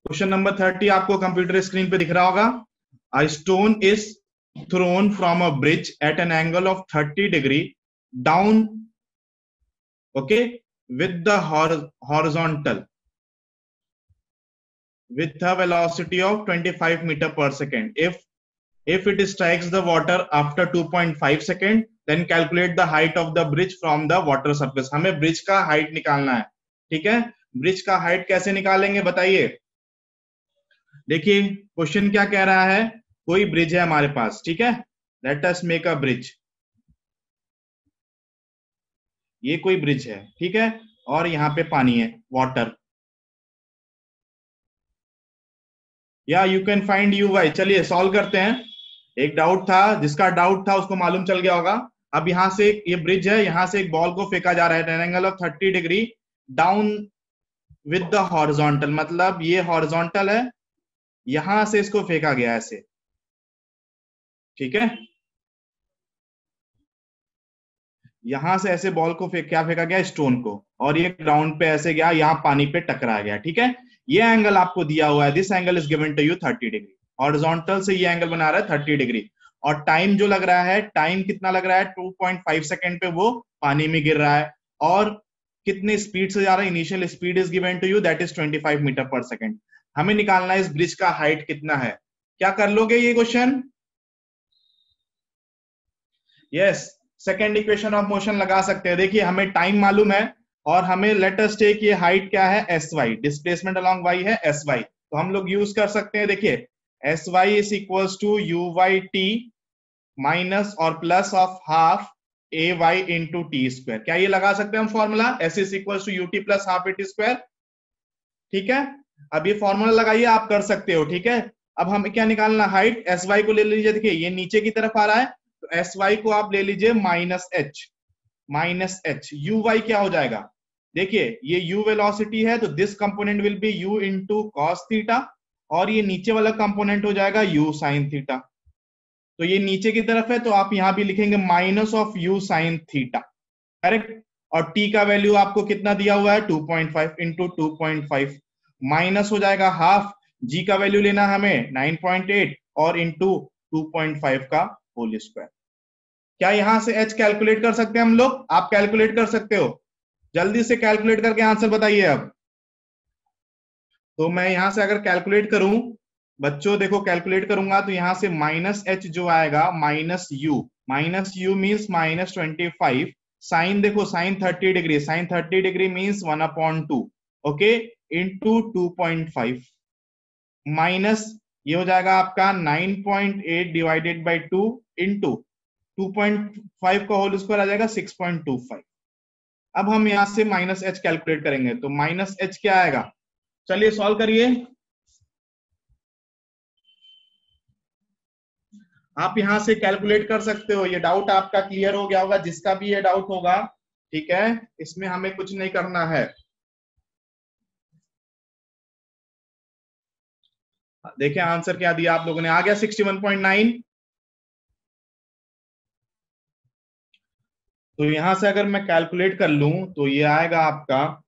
Question number 30 आपको computer screen पे दिख रहा होगा। A stone is thrown from a bridge at an angle of 30 degree down, okay, with the horizontal with a velocity of 25 meter per second. If it strikes the water after 2.5 second, then calculate the height of the bridge from the water surface. हमें bridge का height निकालना है। ठीक है, bridge का height कैसे निकालेंगे बताइए। देखिए क्वेश्चन क्या कह रहा है, कोई ब्रिज है हमारे पास, ठीक है, let us make a bridge. ये कोई ब्रिज है, ठीक है, और यहाँ पे पानी है, वाटर, या you can find u y. चलिए सॉल्व करते हैं। एक डाउट था, जिसका डाउट था उसको मालूम चल गया होगा। अब यहां से ये ब्रिज है, यहां से एक बॉल को फेंका जा रहा है at an angle of 30 degree down with the horizontal, मतलब ये हॉरिजॉन्टल है, यहां से इसको फेंका गया ऐसे, ठीक है, यहां से ऐसे बॉल को क्या फेंका गया, स्टोन को, और ये ग्राउंड पे ऐसे गया, यहाँ पानी पे टकरा गया, ठीक है। ये एंगल आपको दिया हुआ है, this angle is given to you 30 degree, horizontal से ये एंगल बना रहा है 30 डिग्री, और टाइम जो लग रहा है, टाइम कितना लग रहा है, 2.5 सेकेंड पे वो पानी में गिर रहा है, और कितने स्पीड से जा रहा है, initial speed is given to you that is 25 meter per second. हमें निकालना है इस ब्रिज का हाइट कितना है। क्या कर लोगे ये question? Yes, second equation of motion लगा सकते हैं। देखिए हमें टाइम मालूम है, और हमें लेट अस टेक ये हाइट क्या है, S Y, displacement along Y है एस वाई, तो हम लोग यूज कर सकते हैं। देखिए S Y is equals to U Y T minus और plus of half A Y into T square. क्या ये लगा सकते हैं हम formula, S is equals to U T plus half A T square, ठीक है। अब ये फॉर्मूला लगाइए, आप कर सकते हो, ठीक है। अब हमें क्या निकालना, हाइट, एस वाई को ले लीजिए, देखिए ये नीचे की तरफ आ रहा है, तो एस वाई को आप ले लीजिए minus H, minus H, u y क्या हो जाएगा, देखिए ये u वेलोसिटी है, तो this component will be u into cos theta, और ये नीचे वाला कंपोनेंट हो जाएगा u साइन थीटा, तो ये नीचे की तरफ है, तो आप यहां भी लिखेंगे minus of u sine theta, correct. और t का वैल्यू आपको कितना दिया हुआ है, 2.5 इंटू 2.5, माइनस हो जाएगा हाफ, g का वैल्यू लेना हमें 9.8 और इंटू 2.5 का होल स्क्वायर। क्या यहां से h कैलकुलेट कर सकते हैं हम लोग, आप कैलकुलेट कर सकते हो, जल्दी से कैलकुलेट करके आंसर बताइए अब। तो मैं यहां से अगर कैलकुलेट करूं, बच्चों देखो कैलकुलेट करूंगा, तो यहां से माइनस एच जो आएगा, माइनस यू मीन्स -25, साइन देखो sine 30 degree, sine 30 degree means 1/2, okay, into 2.5, minus ये हो जाएगा आपका 9.8 डिवाइडेड बाई 2 इंटू 2.5 का होल स्क्वायर आ जाएगा 6.25। अब हम यहां से माइनस एच कैलकुलेट करेंगे, तो माइनस एच क्या आएगा, चलिए सॉल्व करिए। आप यहां से कैलकुलेट कर सकते हो, ये डाउट आपका क्लियर हो गया होगा, जिसका भी ये डाउट होगा, ठीक है, इसमें हमें कुछ नहीं करना है। देखिए आंसर क्या दिया आप लोगों ने, आ गया 61.9। तो यहां से अगर मैं कैलकुलेट कर लूं, तो ये आएगा आपका,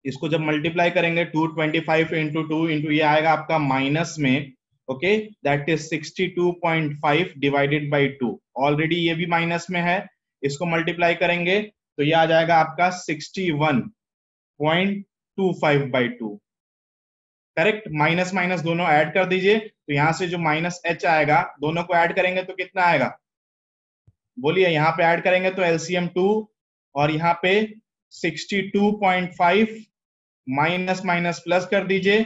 इसको जब मल्टीप्लाई करेंगे 225 इंटू 2 इंटू ये आएगा आपका माइनस में, okay, that is 62.5 divided by 2, already ये भी माइनस में है, इसको मल्टीप्लाई करेंगे तो ये आ जाएगा आपका 61.25 बाई 2, करेक्ट। माइनस माइनस दोनों ऐड कर दीजिए, तो यहां से जो माइनस एच आएगा, दोनों को ऐड करेंगे तो कितना आएगा, बोलिए, यहाँ पे ऐड करेंगे तो एलसीएम 2, और यहाँ पे 62.5 माइनस माइनस प्लस कर दीजिए,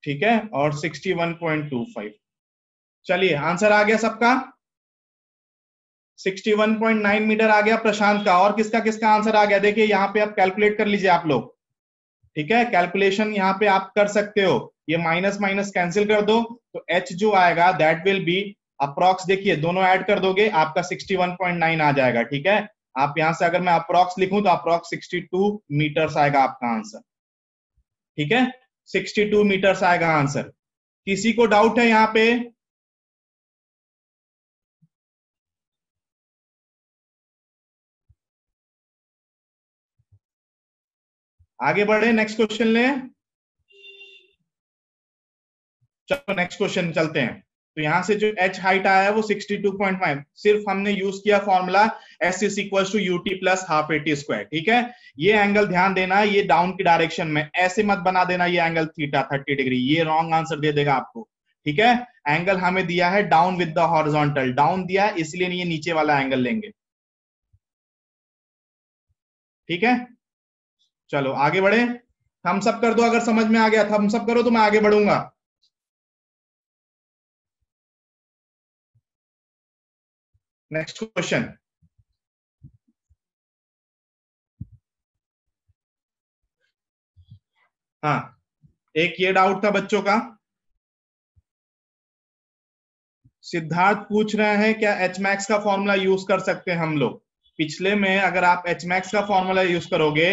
ठीक है, और 61.25। चलिए आंसर आ गया सबका, 61.9 मीटर आ गया प्रशांत का, और किसका किसका आंसर आ गया, देखिए यहाँ पे आप कैलकुलेट कर लीजिए आप लोग, ठीक है, कैलकुलेशन यहाँ पे आप कर सकते हो, ये माइनस माइनस कैंसिल कर दो, तो एच जो आएगा दैट विल बी अप्रॉक्स, देखिए दोनों ऐड कर दोगे आपका 61.9 आ जाएगा, ठीक है। आप यहां से अगर मैं अप्रॉक्स लिखूं, तो अप्रॉक्स 62 मीटर्स आएगा आपका आंसर, ठीक है, 62 मीटर्स आएगा आंसर। किसी को डाउट है यहाँ पे? आगे बढ़े, नेक्स्ट क्वेश्चन ले। चलो नेक्स्ट क्वेश्चन चलते हैं। तो यहाँ से जो h हाइट आया है वो 62.5, सिर्फ हमने यूज किया formula s is equal to ut plus half at square. ठीक है, ये एंगल ध्यान देना, ये डाउन की डायरेक्शन में, ऐसे मत बना देना ये एंगल थीटा 30 डिग्री, ये रॉन्ग आंसर दे देगा आपको। ठीक है, एंगल हमें दिया है down with the horizontal, down दिया है इसलिए ये नीचे वाला एंगल लेंगे। ठीक है, चलो आगे बढ़े। थम्स अप कर दो अगर समझ में आ गया, थम्स अप करो तो मैं आगे बढ़ूंगा। Next question. हाँ, एक ये डाउट था बच्चों का, सिद्धार्थ पूछ रहे हैं क्या एच मैक्स का फॉर्मूला यूज कर सकते हैं हम लोग। पिछले में अगर आप एच मैक्स का फॉर्मूला यूज करोगे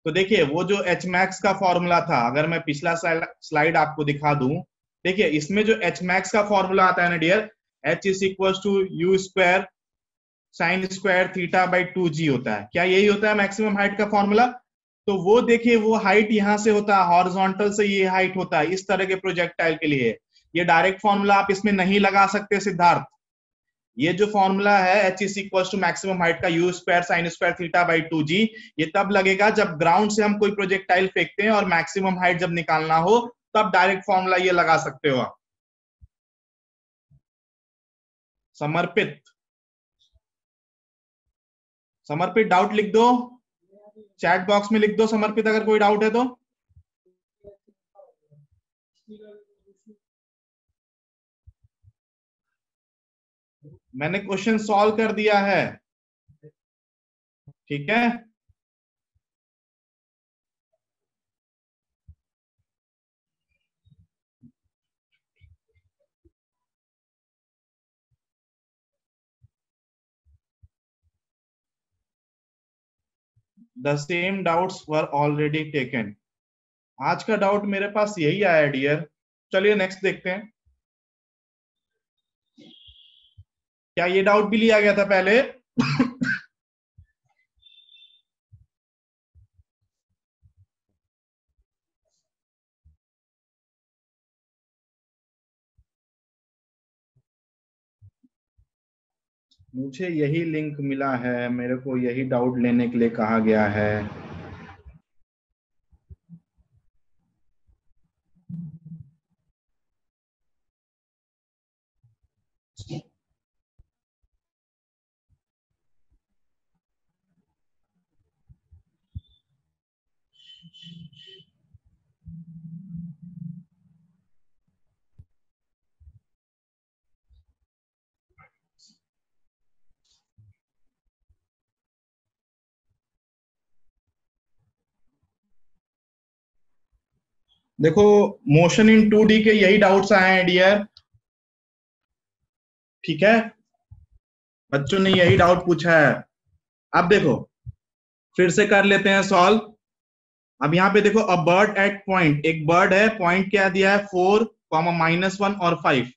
तो देखिए वो जो एच मैक्स का फॉर्मूला था, अगर मैं पिछला स्लाइड आपको दिखा दूं, देखिए इसमें जो एच मैक्स का फॉर्मूला आता है ना dear, H is equal to u square sine square theta by 2g होता है। क्या यही होता है मैक्सिमम हाइट का फॉर्मूला? तो वो देखिए वो हाइट यहां से होता है, हॉरिजॉन्टल से ये हाइट होता है इस तरह के प्रोजेक्टाइल के लिए। ये डायरेक्ट फॉर्मूला आप इसमें नहीं लगा सकते सिद्धार्थ। ये जो फॉर्मूला है H is equal to maximum height का U square sine square theta by 2g, ये तब लगेगा जब ग्राउंड से हम कोई प्रोजेक्टाइल फेंकते हैं और मैक्सिमम हाइट जब निकालना हो, तब डायरेक्ट फॉर्मूला ये लगा सकते हो आप। समर्पित, समर्पित डाउट लिख दो, चैट बॉक्स में लिख दो समर्पित अगर कोई डाउट है तो। मैंने क्वेश्चन सॉल्व कर दिया है। ठीक है, the same doubts were already taken. आज का डाउट मेरे पास यही आया डियर। चलिए नेक्स्ट देखते हैं, क्या ये डाउट भी लिया गया था पहले? मुझे यही लिंक मिला है, मेरे को यही डाउट लेने के लिए कहा गया है। देखो मोशन इन 2D के यही डाउट्स आए हैं डियर। ठीक है, बच्चों ने यही डाउट पूछा है। अब देखो फिर से कर लेते हैं सॉल्व। अब यहाँ पे देखो अ बर्ड एट पॉइंट, एक बर्ड है, पॉइंट क्या दिया है 4, -1 और 5।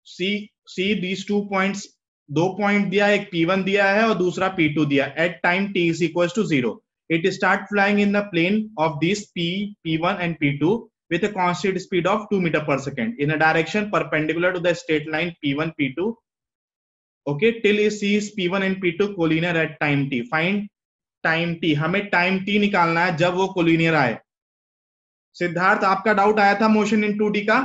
सी सी दीज 2 पॉइंट्स, दो पॉइंट दिया, एक P1 दिया है और दूसरा P2 दिया। At time t is equals to 0 it start flying in the plane of these P1 and P2 with a constant speed of 2 meter per second in a direction perpendicular to the straight line P1 P2, okay, till it sees P1 and P2 collinear at time t। find time t, हमें time t निकालना है जब वो collinear आए। सिद्धार्थ आपका doubt आया था motion in 2D का?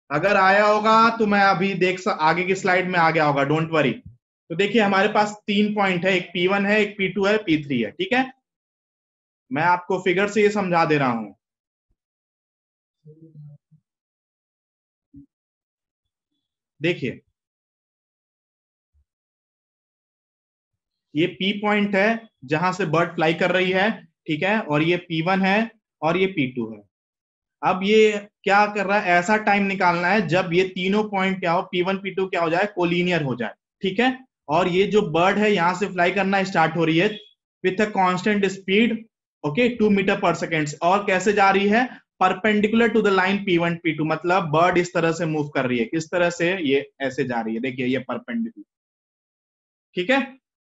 अगर आया होगा तो मैं अभी आगे की स्लाइड में आ गया होगा, डोंट वरी। तो देखिए हमारे पास 3 पॉइंट है, एक P1 है, एक P2 है, P3 है। ठीक है, मैं आपको फिगर से ये समझा दे रहा हूं। देखिए ये P पॉइंट है जहां से बर्ड फ्लाई कर रही है, ठीक है, और ये P1 है और ये P2 है। अब ये क्या कर रहा है, ऐसा टाइम निकालना है जब ये तीनों पॉइंट क्या हो, P1 P2 क्या हो जाए, कोलिनियर हो जाए। ठीक है, और ये जो बर्ड है यहां से फ्लाई करना स्टार्ट हो रही है with a constant speed, okay, 2 meter per second. और कैसे जा रही है, perpendicular to the line P1 P2, मतलब बर्ड इस तरह से मूव कर रही है। किस तरह से, ये ऐसे जा रही है, देखिए ये परपेंडिकुलर। ठीक है,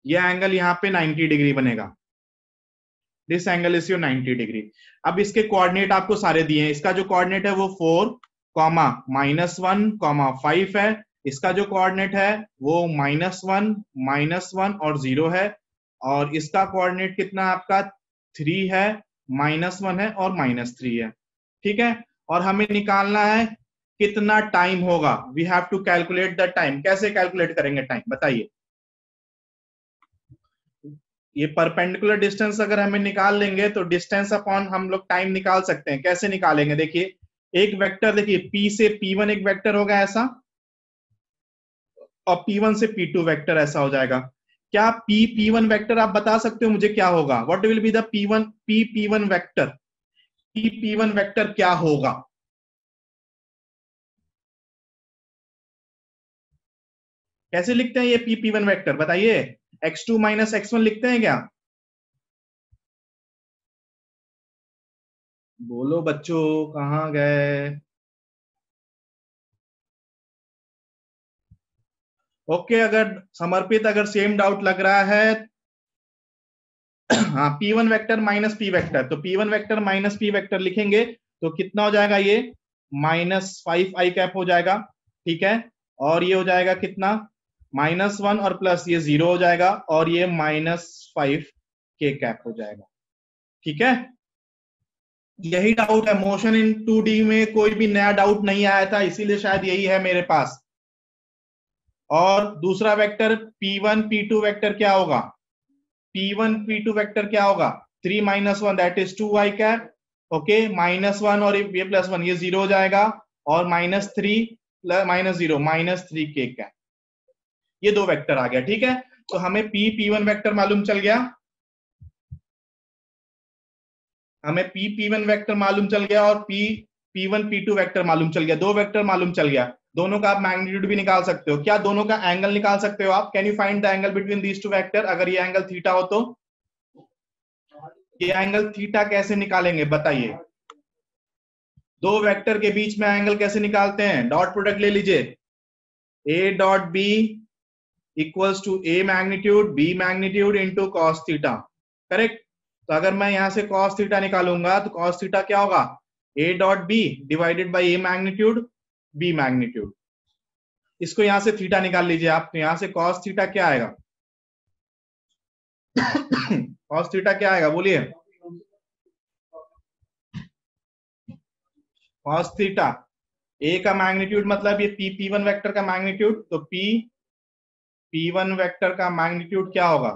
ये एंगल यहाँ पे 90 डिग्री बनेगा, this angle is your 90 degree. अब इसके कोऑर्डिनेट आपको सारे दिए हैं, इसका जो कोऑर्डिनेट है वो 4 कॉमा -1 कॉमा 5 है, इसका जो कोऑर्डिनेट है वो -1 और 0 है, और इसका कोऑर्डिनेट कितना आपका 3 है, -1 है और -3 है। ठीक है, और हमें निकालना है कितना टाइम होगा, we have to calculate the time. कैसे कैलकुलेट करेंगे टाइम बताइए? ये परपेंडिकुलर डिस्टेंस अगर हमें निकाल लेंगे तो डिस्टेंस अपॉन हम लोग टाइम निकाल सकते हैं। कैसे निकालेंगे? देखिए एक वेक्टर, देखिए P से P1 एक वेक्टर होगा ऐसा, और P1 से P2 वेक्टर ऐसा हो जाएगा। क्या P1 वेक्टर आप बता सकते हो मुझे क्या होगा? What will be the P1 vector? P1 vector क्या होगा? कैसे लिखते हैं ये P1 वेक्टर बताइए? x2 - x1 लिखते हैं क्या? बोलो बच्चों, कहाँ गए? ओके, अगर समर्पित अगर सेम डाउट लग रहा है, हाँ P1 vector minus P vector, तो P1 vector minus P vector लिखेंगे तो कितना हो जाएगा? ये -5 i कैप हो जाएगा। ठीक है, और ये हो जाएगा कितना? -1 और प्लस ये 0 हो जाएगा, और ये -5 k कैप हो जाएगा। ठीक है, यही डाउट है, मोशन इन 2D में कोई भी नया डाउट नहीं आया था, इसीलिए शायद यही है मेरे पास। और दूसरा वेक्टर P1 P2 वेक्टर क्या होगा? P1 P2 वेक्टर क्या होगा? 3 - 1 that is 2 i cap. Okay, -1 और ये +1 ये 0 हो जाएगा, और -3 -0 -3 k कैप। ये दो वेक्टर आ गया। ठीक है, तो हमें P1 वेक्टर मालूम चल गया, हमें P1 वेक्टर मालूम चल गया, और P1 P2 वेक्टर मालूम चल गया, दो वेक्टर मालूम चल गया। दोनों का आप मैग्नीट्यूड भी निकाल सकते हो। क्या दोनों का एंगल निकाल सकते हो आप? Can you find the angle between these two vector? अगर ये एंगल थीटा हो तो ये एंगल थीटा कैसे निकालेंगे बताइए? दो वेक्टर के बीच में एंगल कैसे निकालते हैं? डॉट प्रोडक्ट ले लीजिए, A dot B equals to A magnitude B magnitude into cos theta. Correct, तो अगर मैं यहां से कॉस थीटा निकालूंगा तो कॉस थीटा क्या होगा? A dot B divided by A magnitude B magnitude. इसको यहां से थीटा निकाल लीजिए आप, तो यहां से कॉस थीटा क्या आएगा? कॉस थीटा क्या आएगा बोलिए? कॉस थीटा ए का मैग्नीट्यूड मतलब ये P1 वेक्टर का मैग्नीट्यूड, तो P1 वेक्टर का मैग्नीट्यूड क्या होगा?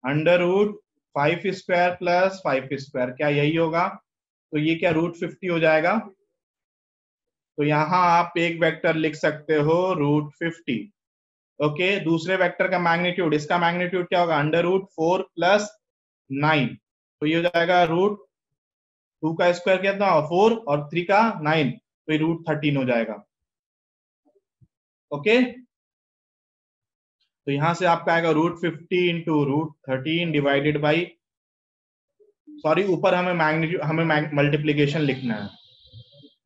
√5² प्लस 5², क्या यही होगा? तो ये क्या √50 हो जाएगा। तो यहां आप एक वेक्टर लिख सकते हो √50। ओके, दूसरे वेक्टर का मैग्नीट्यूड, इसका मैग्नीट्यूड क्या होगा? √4 प्लस 9, तो ये हो जाएगा √2 का स्क्वायर कितना? 4 और 3 का 9, तो ये √13 हो जाएगा। ओके, तो यहां से आपका आएगा √50 इंटू √13 डिवाइडेड बाई, सॉरी ऊपर हमें मैग्नीट्यूड, हमें मल्टीप्लीकेशन लिखना है,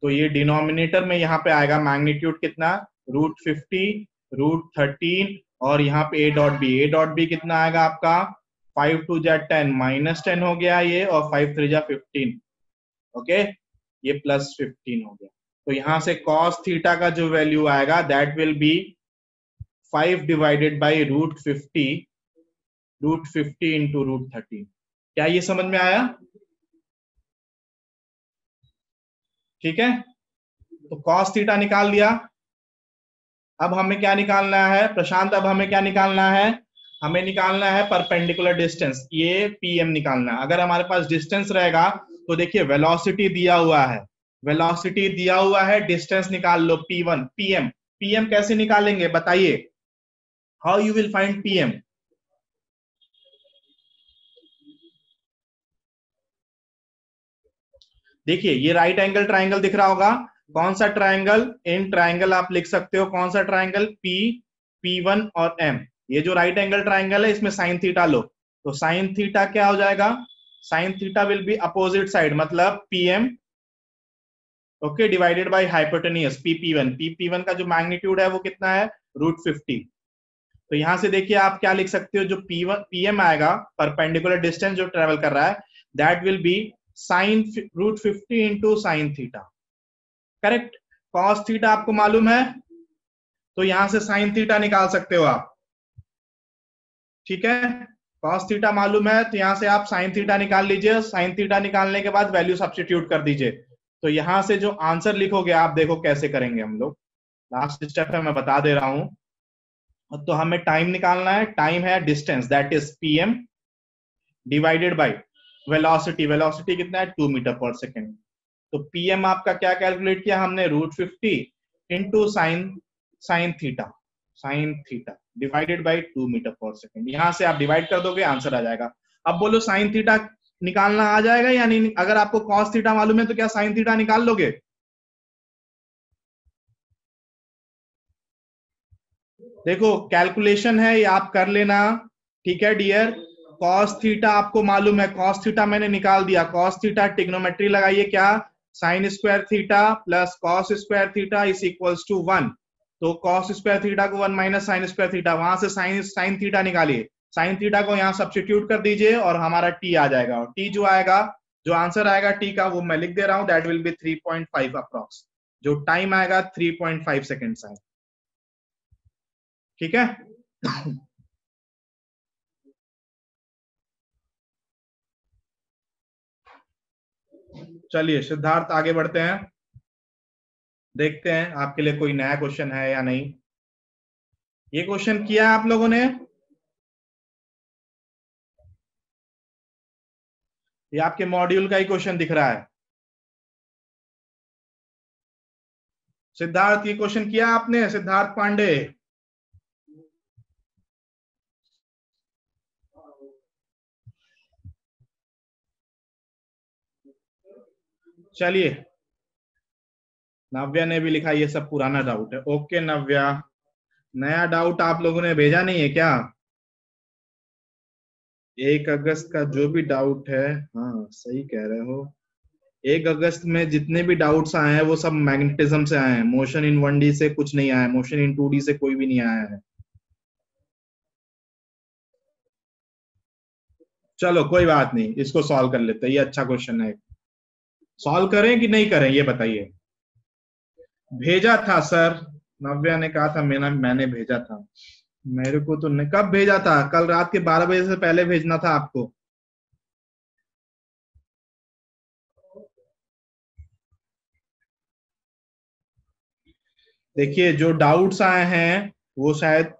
तो ये डिनोमिनेटर में यहाँ पे आएगा मैग्नीट्यूड कितना? √50 √13, और यहाँ पे ए डॉट बी कितना आएगा आपका? 5 2 जा 10 -10 हो गया ये, और 5 3 जा 15। ओके, ये +15 हो गया। तो यहां से cos थीटा का जो वैल्यू आएगा that will B 5 divided by √50 into √13। क्या ये समझ में आया? ठीक है, तो cos थीटा निकाल लिया। अब हमें क्या निकालना है प्रशांत? अब हमें क्या निकालना है? हमें निकालना है परपेंडिकुलर डिस्टेंस, ये PM निकालना है। अगर हमारे पास डिस्टेंस रहेगा तो देखिए वेलोसिटी दिया हुआ है, वेलोसिटी दिया हुआ है, डिस्टेंस निकाल लो P1 PM कैसे निकालेंगे बताइए? How you will find PM? देखिए ये राइट एंगल ट्राइंगल दिख रहा होगा, कौन सा ट्राइंगल? इन ट्राइंगल आप लिख सकते हो, कौन सा ट्राइंगल? P1 और M। ये जो राइट एंगल ट्राइंगल है इसमें साइन थीटा लो, तो साइन थीटा क्या हो जाएगा? Sine theta will be opposite side, मतलब PM okay divided by hypotenuse PP1 का जो मैग्नीट्यूड है वो कितना है? √50। तो यहां से देखिए आप क्या लिख सकते हो, जो पीएम आएगा परपेंडिकुलर डिस्टेंस जो ट्रेवल कर रहा है, that will be sine √50 into sine theta. Correct. Cos theta आपको मालूम है, तो यहां से साइन थीटा निकाल सकते हो आप। ठीक है, कॉस थीटा मालूम है तो यहां से आप साइन थीटा निकाल लीजिए। साइन थीटा निकालने के बाद वैल्यू सब्स्टिट्यूट कर दीजिए। तो यहां से जो आंसर लिखोगे आप, देखो कैसे करेंगे हम लोग। लास्ट स्टेप है, मैं बता दे रहा हूं। तो हमें टाइम निकालना है। टाइम है distance, that is PM divided by velocity. Velocity कितना है, 2 मीटर पर सेकेंड। तो पीएम आपका क्या कैलकुलेट किया हमने, √50 into sine theta divided by 2 meter per second. यहां से आप डिवाइड कर दोगे, आंसर आ जाएगा। अब बोलो साइन थीटा निकालना आ जाएगा या नहीं? अगर आपको कॉस थीटा मालूम है तो क्या साइन थीटा निकाल लोगे? देखो कैलकुलेशन है, ये आप कर लेना। ठीक है डियर। कॉस थीटा आपको मालूम है, कॉस थीटा मैंने निकाल दिया। कॉस थीटा टिग्नोमेट्री लगाइए, क्या, sine square theta plus cos square theta is equals to 1। तो कॉस स्क्वायर थीटा को 1 माइनस साइन स्क्वायर थीटा, वहां से साइन साइन थीटा निकालिए। साइन थीटा को यहाँ सब्स्टिट्यूट कर दीजिए और हमारा टी आ जाएगा। और टी जो आएगा, जो आंसर आएगा टी का, वो मैं लिख दे रहा हूं, दैट विल बी 3.5 अप्रॉक्स। जो टाइम आएगा 3.5 सेकेंड्स आएगा। ठीक है। चलिए सिद्धार्थ आगे बढ़ते हैं, देखते हैं आपके लिए कोई नया क्वेश्चन है या नहीं। ये क्वेश्चन किया है आप लोगों ने? ये आपके मॉड्यूल का ही क्वेश्चन दिख रहा है। सिद्धार्थ, ये क्वेश्चन किया आपने, सिद्धार्थ पांडे? चलिए, नव्या ने भी लिखा ये सब पुराना डाउट है। ओके नव्या, नया डाउट आप लोगों ने भेजा नहीं है क्या? 1 अगस्त का जो भी डाउट है, हाँ सही कह रहे हो। 1 अगस्त में जितने भी डाउट्स आए हैं वो सब मैग्नेटिज्म से आए हैं। मोशन इन 1D से कुछ नहीं आया है, मोशन इन 2D से कोई भी नहीं आया है। चलो कोई बात नहीं, इसको सॉल्व कर लेते हैं, ये अच्छा क्वेश्चन है। सॉल्व करें कि नहीं करें ये बताइए। भेजा था सर, नव्या ने कहा था, मैंने भेजा था। मेरे को तो नहीं, कब भेजा था? कल रात के 12 बजे से पहले भेजना था आपको। देखिए जो डाउट्स आए हैं वो शायद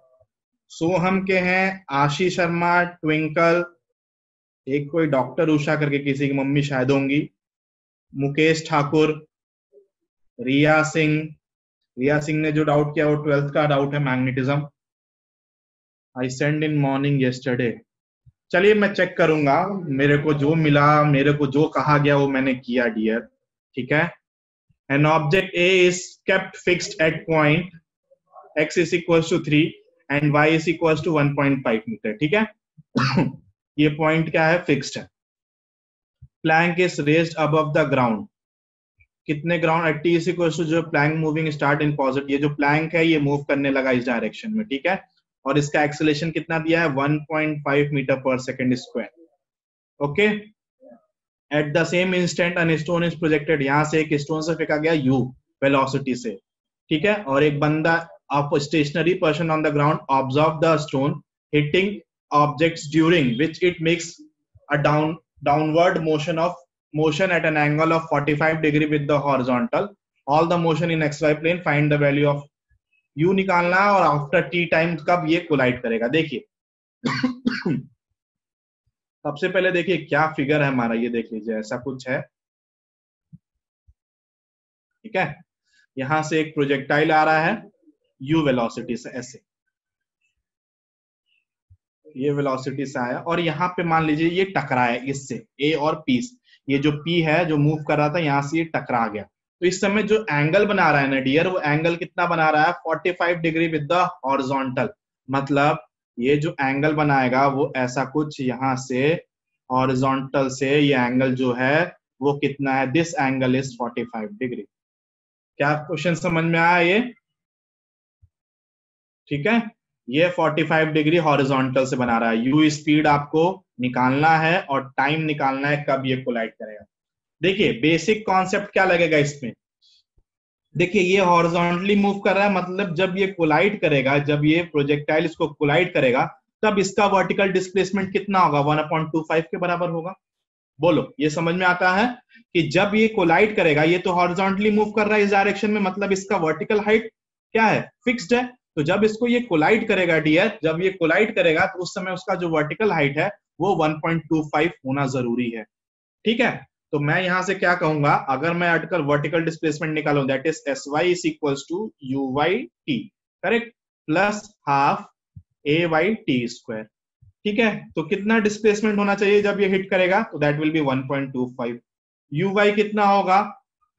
सोहम के हैं, आशीष शर्मा, ट्विंकल, एक कोई डॉक्टर उषा करके किसी की मम्मी शायद होंगी, मुकेश ठाकुर, रिया सिंह। रिया सिंह ने जो डाउट किया वो 12th का डाउट है, magnetism. I send in morning yesterday. चलिए मैं चेक करूंगा, मेरे को जो मिला, मेरे को जो कहा गया वो मैंने किया डियर। ठीक है। An object A is kept fixed at point x is equals to 3 and y is equals to 1.5 metre. ठीक है। ये पॉइंट क्या है, फिक्स्ड है। Plank is raised above the ground. कितने ground, at T is equals to, जो plank moving start in positive, ये जो प्लैंक है ये मूव करने लगा इस डायरेक्शन में। ठीक है। और इसका एक्सेलेरेशन कितना दिया है, 1.5 meter per second square. Okay. At the same instant an stone is projected, यहां से एक स्टोन से फेंका गया u वेलोसिटी से। ठीक है। और एक बंदा of a stationary person on the ground observe the stone hitting objects during which it makes a downward motion at an angle of 45 degree with the horizontal. All the motion in xy plane, find the value of u निकालना है और after t time कब ये collide करेगा। देखिए सबसे पहले देखिए क्या फिगर है हमारा, ये देख लीजिए, ऐसा कुछ है। ठीक है। यहां से एक प्रोजेक्टाइल आ रहा है u वेलोसिटी से, ऐसे ये वेलोसिटी से आया और यहाँ पे मान लीजिए ये टकराया इससे, a और p से। ये जो p है जो मूव कर रहा था यहाँ से ये टकरा गया। तो इस समय जो एंगल बना रहा है ना डियर, वो एंगल कितना बना रहा है, 45 डिग्री विद द हॉरिजॉन्टल। मतलब ये जो एंगल बनाएगा वो ऐसा कुछ यहाँ से हॉरिजॉन्टल से, ये एंगल जो है वो कितना है, दिस एंगल इज 45 डिग्री। क्या क्वेश्चन समझ में आया ये? ठीक है। ये 45 डिग्री हॉरिजॉन्टल से बना रहा है। यू स्पीड आपको निकालना है और टाइम निकालना है कब ये कोलाइड करेगा। देखिए बेसिक कॉन्सेप्ट क्या लगेगा इसमें, देखिए ये हॉरिजॉन्टली मूव कर रहा है, मतलब जब ये कोलाइड करेगा, जब ये प्रोजेक्टाइल इसको कोलाइड करेगा, तब इसका वर्टिकल डिस्प्लेसमेंट कितना होगा, 1/25 के बराबर होगा। बोलो ये समझ में आता है कि जब ये कोलाइड करेगा, ये तो हॉरिजॉन्टली मूव कर रहा है इस डायरेक्शन में, मतलब इसका वर्टिकल हाइट क्या है, फिक्स्ड है। तो जब इसको ये कोलाइड करेगा डियर, जब ये कोलाइड करेगा तो उस समय उसका जो वर्टिकल हाइट है वो 1.25 होना जरूरी है। ठीक है, तो मैं यहां से क्या कहूंगा, अगर मैं आर्टिकल वर्टिकल डिस्प्लेसमेंट निकालूं, that is S Y is equals to U Y T, correct, plus half A Y T square. ठीक है, तो कितना डिस्प्लेसमेंट होना चाहिए जब ये हिट करेगा, तो that will be 1.25। U Y कितना होगा,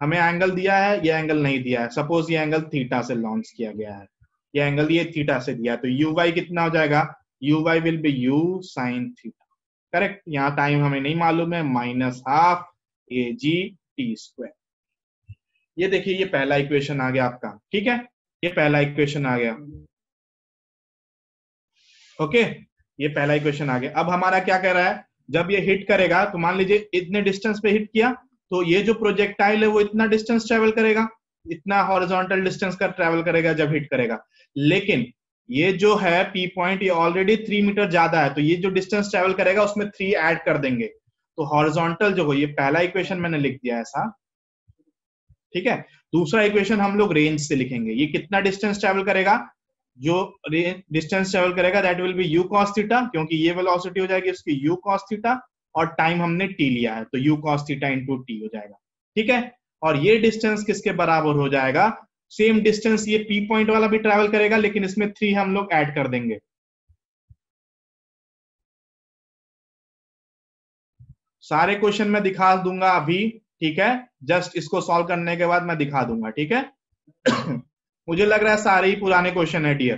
हमें एंगल दिया है, ये एंगल नहीं दिया है, सपोज ये एंगल थीटा से लॉन्च किया गया है, ये एंगल ये थीटा से दिया है, तो यू वाई कितना हो जाएगा, U Y will be U sine theta, correct, यहाँ टाइम हमें नहीं मालूम है, minus half A G T square. ये देखिए ये पहला इक्वेशन आ गया आपका। ठीक है, ये पहला इक्वेशन आ गया। ओके, ये पहला इक्वेशन आ गया। अब हमारा क्या कह रहा है, जब ये हिट करेगा तो मान लीजिए इतने डिस्टेंस पे हिट किया, तो ये जो प्रोजेक्टाइल है वो इतना डिस्टेंस ट्रेवल करेगा, इतना हॉरिजॉन्टल डिस्टेंस का ट्रेवल करेगा जब हिट करेगा। लेकिन ये जो है पी पॉइंट, ये ऑलरेडी 3 मीटर ज्यादा है, तो ये जो डिस्टेंस ट्रेवल करेगा उसमें 3 ऐड कर देंगे, तो हॉरिजॉन्टल जो हो, ये पहला इक्वेशन मैंने लिख दिया ऐसा। ठीक है, दूसरा इक्वेशन हम लोग रेंज से लिखेंगे, ये कितना डिस्टेंस ट्रेवल करेगा, जो डिस्टेंस ट्रेवल करेगा that will be you cos theta, क्योंकि ये वेलोसिटी हो जाएगी उसकी यू कॉस थीटा, और टाइम हमने टी लिया है तो you cos theta into T हो जाएगा। ठीक है, और ये डिस्टेंस किसके बराबर हो जाएगा, सेम डिस्टेंस ये पी पॉइंट वाला भी ट्रेवल करेगा, लेकिन इसमें 3 हम लोग ऐड कर देंगे। सारे क्वेश्चन मैं दिखा दूंगा अभी, ठीक है, जस्ट इसको सॉल्व करने के बाद मैं दिखा दूंगा। ठीक है मुझे लग रहा है सारे ही पुराने क्वेश्चन है डियर।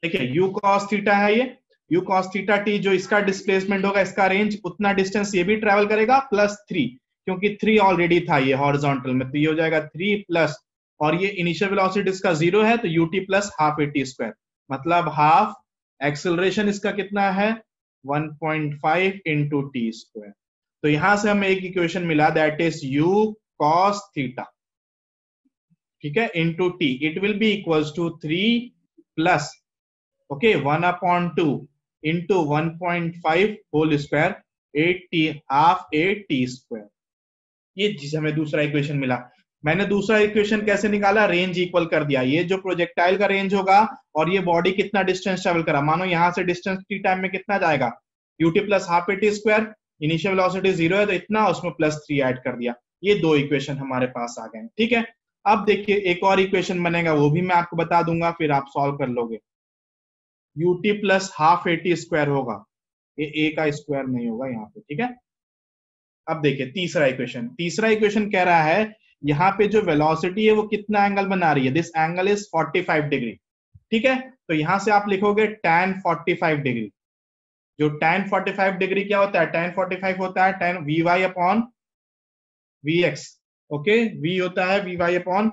देखिए यू कॉस थीटा है ये, यू कॉस थीटा टी, जो इसका डिस्प्लेसमेंट होगा, इसका रेंज, उतना डिस्टेंस ये भी ट्रेवल करेगा प्लस 3, क्योंकि 3 ऑलरेडी था ये हॉरिजॉन्टल में, तो ये हो जाएगा 3 प्लस, और ये इनिशियल वेलोसिटी इसका 0 है, तो UT plus half A T square, मतलब हाफ एक्सेलरेशन इसका कितना है 1.5 इंटू टी स्क्वायर। तो यहां से हमें एक इक्वेशन मिला, that is U cos theta, ठीक है, into T, it will be equals to 3 plus, okay, 1/2 into 1.5 whole square 8t half 8t square. ये चीज हमें दूसरा इक्वेशन मिला। मैंने दूसरा इक्वेशन कैसे निकाला, रेंज इक्वल कर दिया, ये जो प्रोजेक्टाइल का रेंज होगा और ये बॉडी कितना डिस्टेंस ट्रेवल करा, मानो यहां से डिस्टेंस टी टाइम में कितना जाएगा, UT plus half A T square, initial velocity 0 है तो इतना, उसमें प्लस 3 ऐड कर दिया। ये 2 इक्वेशन हमारे पास आ गए। ठीक है, अब देखिए एक और इक्वेशन बनेगा, वो भी मैं आपको बता दूंगा, फिर आप सॉल्व कर लोगे। UT plus half A T square होगा, ये ए का स्क्वायर नहीं होगा यहाँ पे। ठीक है, अब देखिए तीसरा इक्वेशन, तीसरा इक्वेशन कह रहा है यहाँ पे जो वेलोसिटी है वो कितना एंगल बना रही है, दिस एंगल इज 45 डिग्री। ठीक है, तो यहां से आप लिखोगे tan 45 डिग्री, जो tan 45 डिग्री क्या होता है, tan 45 होता है tan V Y upon V X. Okay, v होता है V Y upon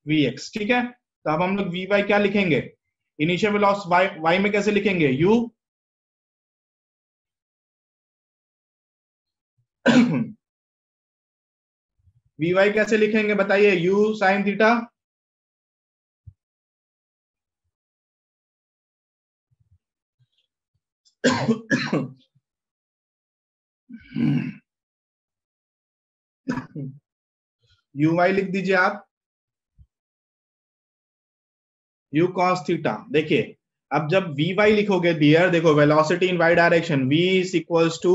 V X. ठीक है, तो अब हम लोग वी वाई क्या लिखेंगे, इनिशियल वेलोसिटी y में कैसे लिखेंगे, u वी वाई कैसे लिखेंगे बताइए, u sine theta, U Y लिख दीजिए आप, यू कॉस थीटा। देखिए अब जब वी वाई लिखोगे डियर, देखो velocity in Y direction v is equals to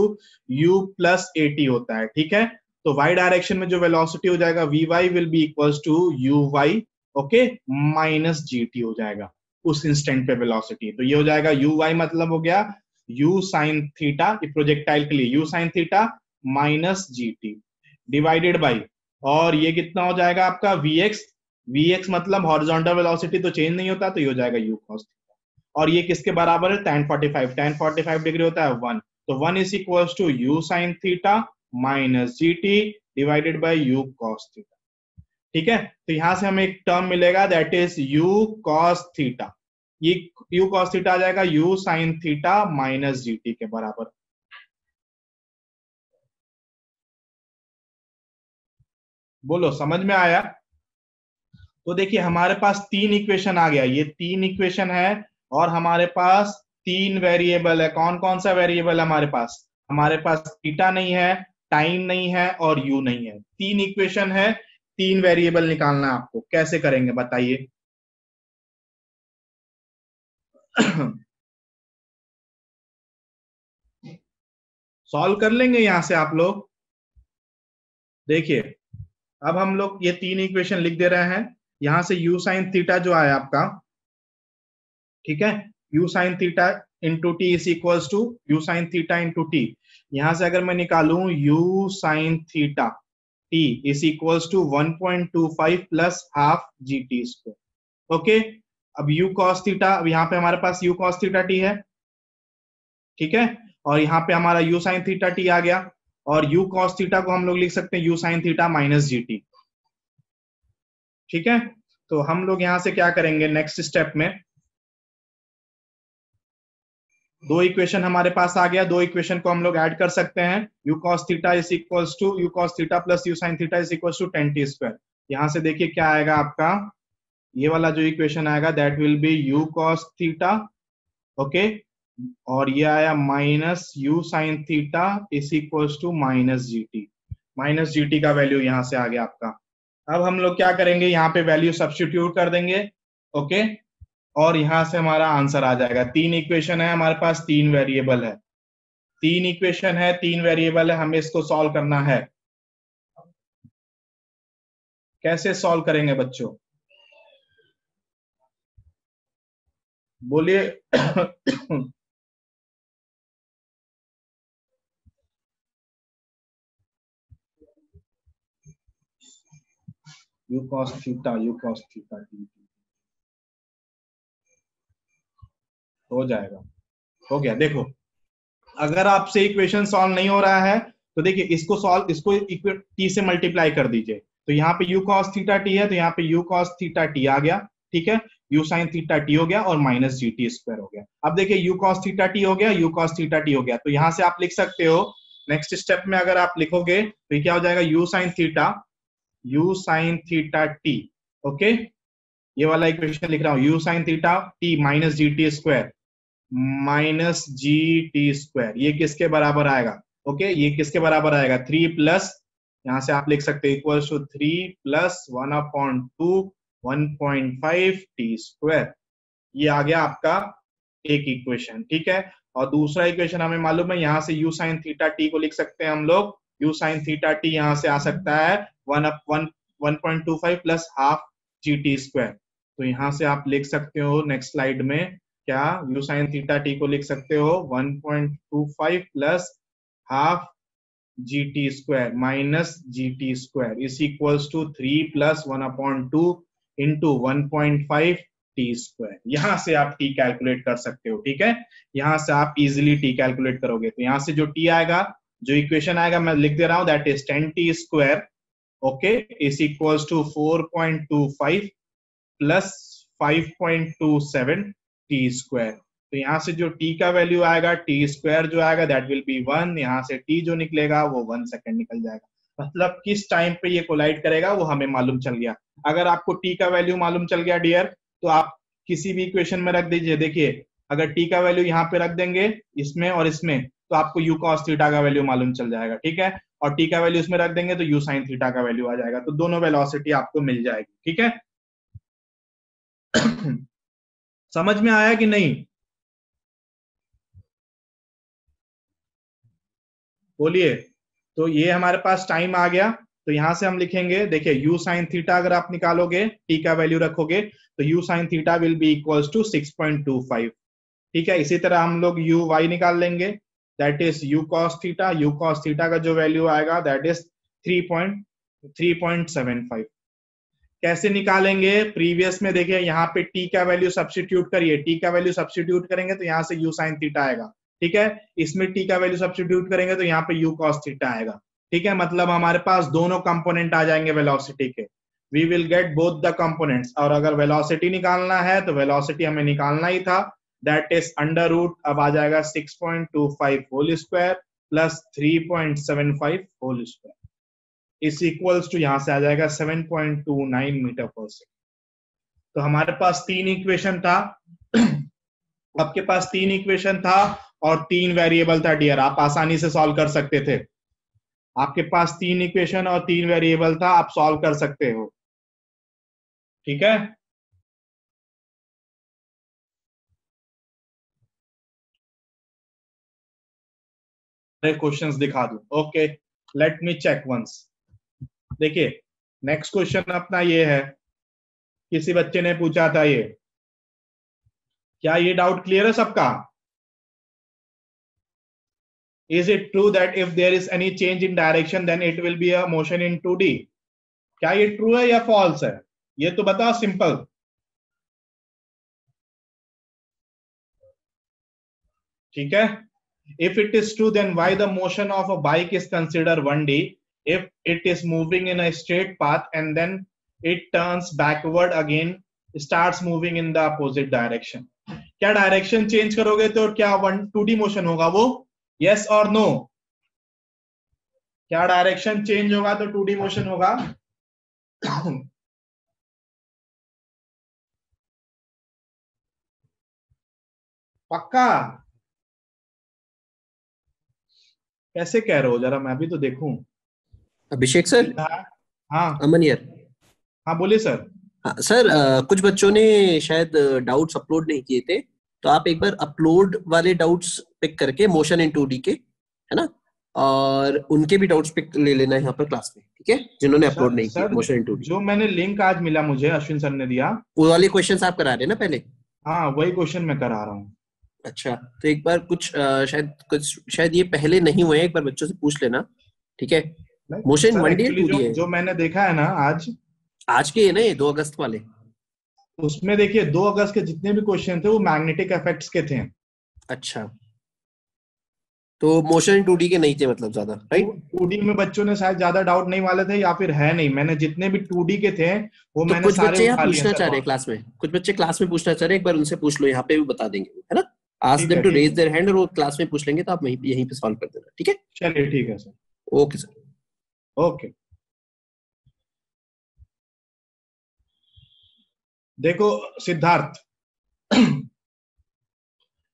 U plus A T होता है। ठीक है, तो वाई डायरेक्शन में जो वेलोसिटी हो जाएगा V Y will be equals to U Y, okay, minus G T हो जाएगा उस इंस्टेंट पे वेलोसिटी। तो ये हो जाएगा यू वाई मतलब हो गया यू साइन थीटा, प्रोजेक्टाइल के लिए you sine theta minus G T divided by, और ये कितना हो जाएगा आपका वी एक्स, वी एक्स मतलब हॉरिजॉन्टल वेलोसिटी तो चेंज नहीं होता, तो ये हो जाएगा यू कॉस, और ये किसके बराबर है tan 45, tan 45 डिग्री होता है 1, तो 1 is equals to U sine theta minus G T divided by U cos theta. ठीक है, तो यहां से हमें एक टर्म मिलेगा that is u cos theta. ये u cos थीटा आ जाएगा u sin theta minus GT के बराबर। बोलो समझ में आया? तो देखिए हमारे पास तीन इक्वेशन आ गया, ये तीन इक्वेशन है और हमारे पास तीन वेरिएबल है। कौन कौन सा वेरिएबल है हमारे पास? हमारे पास थीटा नहीं है, टाइम नहीं है और यू नहीं है। तीन इक्वेशन है, तीन वेरिएबल निकालना है आपको। कैसे करेंगे बताइए? सॉल्व कर लेंगे यहां से आप लोग। देखिए अब हम लोग ये तीन इक्वेशन लिख दे रहे हैं। यहां से u साइन थीटा जो आया आपका, ठीक है, u sine theta into T is equals to u sine theta into T. यहां से अगर मैं निकालूं u sine theta t is equals to 1.25 plus half G T square. Okay, अब u cos थीटा, अब यहाँ पे हमारे पास u cos थीटा t है, ठीक है, और यहाँ पे हमारा u साइन थीटा t आ गया, और u cos थीटा को हम लोग लिख सकते हैं u sine theta minus G T. ठीक है, तो हम लोग यहां से क्या करेंगे नेक्स्ट स्टेप में, दो इक्वेशन हमारे पास आ गया, दो इक्वेशन को हम लोग ऐड कर सकते हैं। u cos theta is equals to u cos theta plus u sin theta is equals to tan t square. यहां से देखिए क्या आएगा आपका, ये वाला जो इक्वेशन आएगा that will be u cos theta, okay, और ये आया minus u sin theta is equals to minus G T. Minus G T का वैल्यू यहां से आ गया आपका। अब हम लोग क्या करेंगे, यहाँ पे वैल्यू सब्स्टिट्यूट कर देंगे, ओके, और यहां से हमारा आंसर आ जाएगा। तीन इक्वेशन है हमारे पास, तीन वेरिएबल है, तीन इक्वेशन है, तीन वेरिएबल है, हमें इसको सॉल्व करना है। कैसे सॉल्व करेंगे बच्चों, बोलिए? u cos थीटा हो जाएगा, हो गया। देखो अगर आपसे इक्वेशन सॉल्व नहीं हो रहा है तो देखिए इसको सॉल्व, इसको टी से मल्टीप्लाई कर दीजिए। तो यहाँ पे u cos थीटा t है, तो यहाँ पे u cos थीटा t आ गया, ठीक है, u sin थीटा t हो गया और माइनस जी टी स्क्वायर हो गया। अब देखिए u cos थीटा t हो गया, u cos थीटा t हो गया, तो यहाँ से आप लिख सकते हो नेक्स्ट स्टेप में अगर आप लिखोगे तो क्या हो जाएगा, u sin theta t, okay, ये वाला इक्वेशन लिख रहा हूँ, u sin theta t minus G T square, minus G T square, ये किसके बराबर आएगा? ओके, ये किसके बराबर आएगा, 3 प्लस, यहां से आप लिख सकते हैं equal to 3 plus 1/2 1.5 T square. ये आ गया आपका एक इक्वेशन, ठीक है। और दूसरा इक्वेशन हमें मालूम है, यहाँ से u साइन थीटा t को लिख सकते हैं हम लोग, u साइन थीटा t यहाँ से आ सकता है 1.25 plus half G T square. तो यहाँ से आप लिख सकते हो नेक्स्ट स्लाइड में क्या, u साइन थीटा t को लिख सकते हो 1.25 plus half G T square minus G T square is equals to 3 plus 1/2 into 1.5 T square. यहां से आप टी कैलकुलेट कर सकते हो, ठीक है, यहां से आप इजिली टी कैलकुलेट करोगे। तो यहां से जो टी आएगा, जो इक्वेशन आएगा मैं लिख दे रहा हूं, that is 10 T square, okay, is equals to 4.25 plus 5.27 T square. तो यहाँ से जो t का वैल्यू आएगा, टी स्क्वायर जो आएगा दैट विल बी 1, यहाँ से t जो निकलेगा वो 1 सेकेंड निकल जाएगा। मतलब किस टाइम पे ये कोलाइड करेगा वो हमें मालूम चल गया। अगर आपको t का वैल्यू मालूम चल गया डियर, तो आप किसी भी इक्वेशन में रख दीजिए। देखिए अगर t का वैल्यू यहाँ पे रख देंगे इसमें और इसमें, तो आपको u cos थीटा का वैल्यू मालूम चल जाएगा, ठीक है, और t का वैल्यू इसमें रख देंगे तो u sin थीटा का वैल्यू आ जाएगा। तो दोनों वेलोसिटी आपको मिल जाएगी, ठीक है। समझ में आया कि नहीं? बोलिए। तो ये हमारे पास टाइम आ गया, तो यहां से हम लिखेंगे, देखिए u sin थीटा अगर आप निकालोगे, t का वैल्यू रखोगे, तो u sin theta will be equals to 6.25, ठीक है। इसी तरह हम लोग u y निकाल लेंगे, that is u cos theta का जो वैल्यू आएगा दैट इज 3.75। कैसे निकालेंगे, प्रीवियस में देखिए यहाँ पे t का वैल्यू सब्स्टिट्यूट करिए, t का वैल्यू सब्स्टिट्यूट करेंगे तो यहाँ से u sin थीटा आएगा, ठीक है, इसमें t का वैल्यू सब्स्टिट्यूट करेंगे तो यहाँ पे u cos थीटा आएगा, ठीक है। मतलब हमारे पास दोनों कंपोनेंट आ जाएंगे वेलोसिटी के। We will get both the components. और अगर वेलोसिटी निकालना है तो वेलोसिटी हमें निकालना ही था, दैट इज अंडर रूट, अब आ जाएगा 6.25 whole square plus 3.75 whole square is equals to, यहां से आ जाएगा 7.29 मीटर पर सेकेंड। तो हमारे पास तीन इक्वेशन था आपके पास तीन इक्वेशन था और तीन वेरिएबल था डियर, आप आसानी से सॉल्व कर सकते थे। आपके पास तीन इक्वेशन और तीन वेरिएबल था, आप सॉल्व कर सकते हो, ठीक है। क्वेश्चंस दिखा दूं, okay, let me check once. देखिए नेक्स्ट क्वेश्चन अपना ये है, किसी बच्चे ने पूछा था ये, क्या ये डाउट क्लियर है सबका? Is it true that if there is any change in direction then it will be a motion in 2D? क्या ये ट्रू है या फॉल्स है? ये तो बताओ सिंपल। ठीक है, if it is true then why the motion of a bike is considered 1D if it is moving in a straight path and then it turns backward again, starts moving in the opposite direction? क्या direction change करोगे तो क्या 2D motion होगा वो? Yes और no? क्या direction change होगा तो 2D मोशन होगा? पक्का? कैसे कह रहे हो, जरा मैं भी तो देखूं। अभिषेक सर, हाँ अमन यार, हाँ बोलिए सर। हाँ सर, कुछ बच्चों ने शायद डाउट्स अपलोड नहीं किए थे, तो आप एक बार अपलोड वाले डाउट्स पिक करके मोशन इन 2D के, है ना, और उनके भी डाउट्स पिक ले लेना है यहाँ पर क्लास में, ठीक है, जिन्होंने अपलोड नहीं किया मोशन इन 2D। जो मैंने लिंक आज मिला मुझे, अश्विन सर ने दिया, वो वाले क्वेश्चंस आप करा रहे हैं ना पहले? हाँ वही क्वेश्चन मैं करा रहा हूँ। अच्छा, तो एक बार शायद ये पहले नहीं हुए, एक बार बच्चों से पूछ लेना, ठीक है। मोशन 1D 2D है जो मैंने देखा है ना आज के है ना, ये 2 अगस्त वाले, उसमें देखिए 2 अगस्त के जितने भी क्वेश्चन थे वो मैग्नेटिक इफेक्ट्स के थे। अच्छा, तो मोशन इन 2D के नहीं थे मतलब ज्यादा, राइट? 2D में बच्चों ने शायद ज्यादा डाउट नहीं वाले थे या फिर है नहीं, मैंने जितने भी 2D के थे वो तो मैंने कुछ सारे बच्चे यहाँ उठा लिए पूछना चाह रहे हैं क्लास में, कुछ बच्चे क्लास में पूछना चाह रहे हैं, एक बार उनसे पूछ लो, यहाँ पे भी बता देंगे, है ना। Ask them to raise their hand, और वो क्लास में पूछ लेंगे तो आप यहीं पे सॉल्व कर देना, ठीक है। चलिए ठीक है सर, ओके सर, ओके। देखो सिद्धार्थ,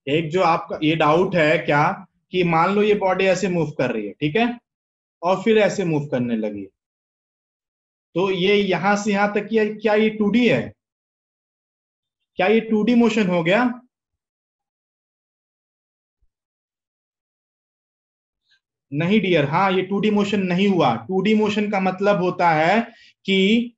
एक जो आपका ये डाउट है क्या कि मान लो ये बॉडी ऐसे मूव कर रही है, ठीक है, और फिर ऐसे मूव करने लगी, तो ये यहां से यहां तक क्या ये 2D है? क्या ये 2D मोशन हो गया? नहीं डियर, हाँ ये 2D मोशन नहीं हुआ। 2D मोशन का मतलब होता है कि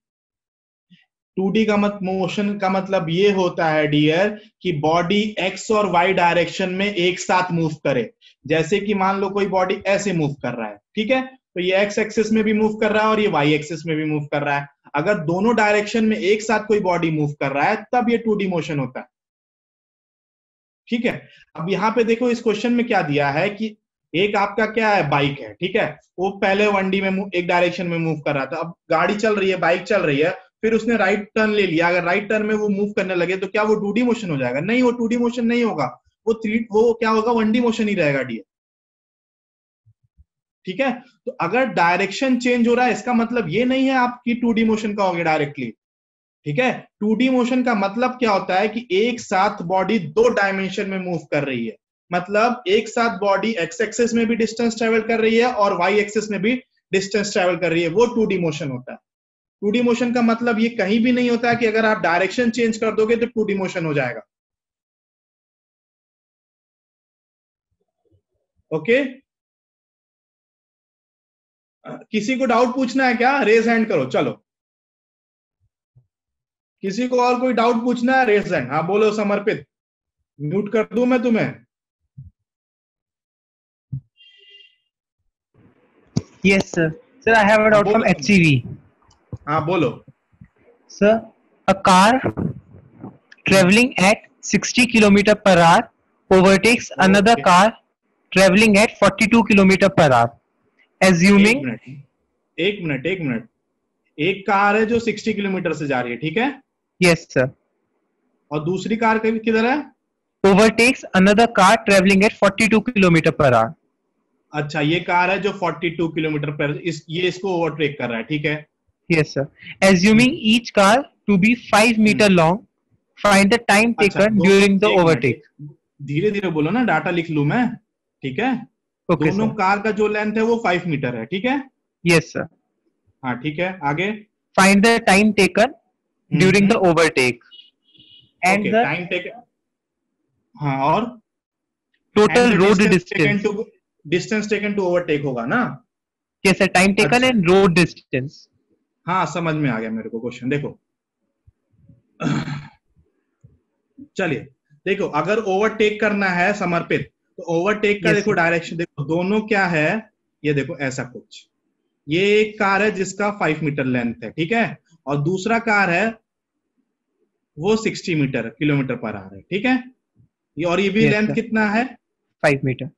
2D का मोशन का मतलब ये होता है डियर कि बॉडी एक्स और वाई डायरेक्शन में एक साथ मूव करे। जैसे कि मान लो कोई बॉडी ऐसे मूव कर रहा है, ठीक है, तो ये एक्स एक्सिस में भी मूव कर रहा है और ये वाई एक्सिस में भी मूव कर रहा है। अगर दोनों डायरेक्शन में एक साथ कोई बॉडी मूव कर रहा है तब ये 2D मोशन होता है, ठीक है। अब यहाँ पे देखो इस क्वेश्चन में क्या दिया है कि एक आपका क्या है, बाइक है, ठीक है, वो पहले 1D में एक डायरेक्शन में मूव कर रहा था, अब गाड़ी चल रही है, बाइक चल रही है, फिर उसने राइट टर्न ले लिया, अगर राइट टर्न में वो मूव करने लगे तो क्या वो 2D मोशन हो जाएगा? नहीं, वो 2D मोशन नहीं होगा, वो क्या होगा, 1D मोशन ही रहेगा डी, ठीक है। तो अगर डायरेक्शन चेंज हो रहा है इसका मतलब ये नहीं है आपकी 2D मोशन का होगा डायरेक्टली, ठीक है। 2D मोशन का मतलब क्या होता है कि एक साथ बॉडी 2 डायमेंशन में मूव कर रही है, मतलब एक साथ बॉडी एक्स एक्सिस में भी डिस्टेंस ट्रेवल कर रही है और वाई एक्सिस में भी डिस्टेंस ट्रेवल कर रही है, वो 2D मोशन होता है। 2D मोशन का मतलब ये कहीं भी नहीं होता है कि अगर आप डायरेक्शन चेंज कर दोगे तो 2D मोशन हो जाएगा, ओके। किसी को डाउट पूछना है क्या? रेज हैंड करो, चलो। किसी को और कोई डाउट पूछना है? रेज हैंड, हाँ बोलो समर्पित। म्यूट कर दूं मैं तुम्हें? Yes, sir. Sir, I have a doubt from HCV. हाँ बोलो। Sir, a car traveling at 60 km per hour overtakes another car traveling at 42 km per hour. Assuming एक मिनट, एक कार है जो 60 किलोमीटर से जा रही है, ठीक है, Yes, sir. और दूसरी कार किधर है? Overtakes another car traveling at 42 kilometer per hour. अच्छा, ये कार है जो 42 किलोमीटर पर ये इसको ओवरटेक कर रहा है, ठीक है। Yes, sir. Assuming each car to be 5 meter long, find the time अच्छा, taken during the एक मिनट, overtake. धीरे धीरे बोलो ना, डाटा लिख लूं मैं, ठीक है। Okay, दोनों sir. कार का जो लेंथ है वो 5 मीटर है, ठीक है। Yes, sir. हाँ ठीक है, आगे। Find the time taken during the overtake and okay, the time taken, हाँ, और total road distance. Distance taken to overtake होगा ना। Yes, sir. Time taken अच्छा, and road distance. हाँ समझ में आ गया मेरे को क्वेश्चन। देखो चलिए, देखो अगर ओवरटेक करना है समर्पित, तो ओवरटेक का Yes, देखो sir. डायरेक्शन, देखो दोनों क्या है, ये देखो ऐसा कुछ, ये एक कार है जिसका 5 मीटर लेंथ है, ठीक है, और दूसरा कार है वो 60 मीटर किलोमीटर पर आ रहा है, ठीक है, ये और ये भी Yes, लेंथ sir. कितना है? 5 meter.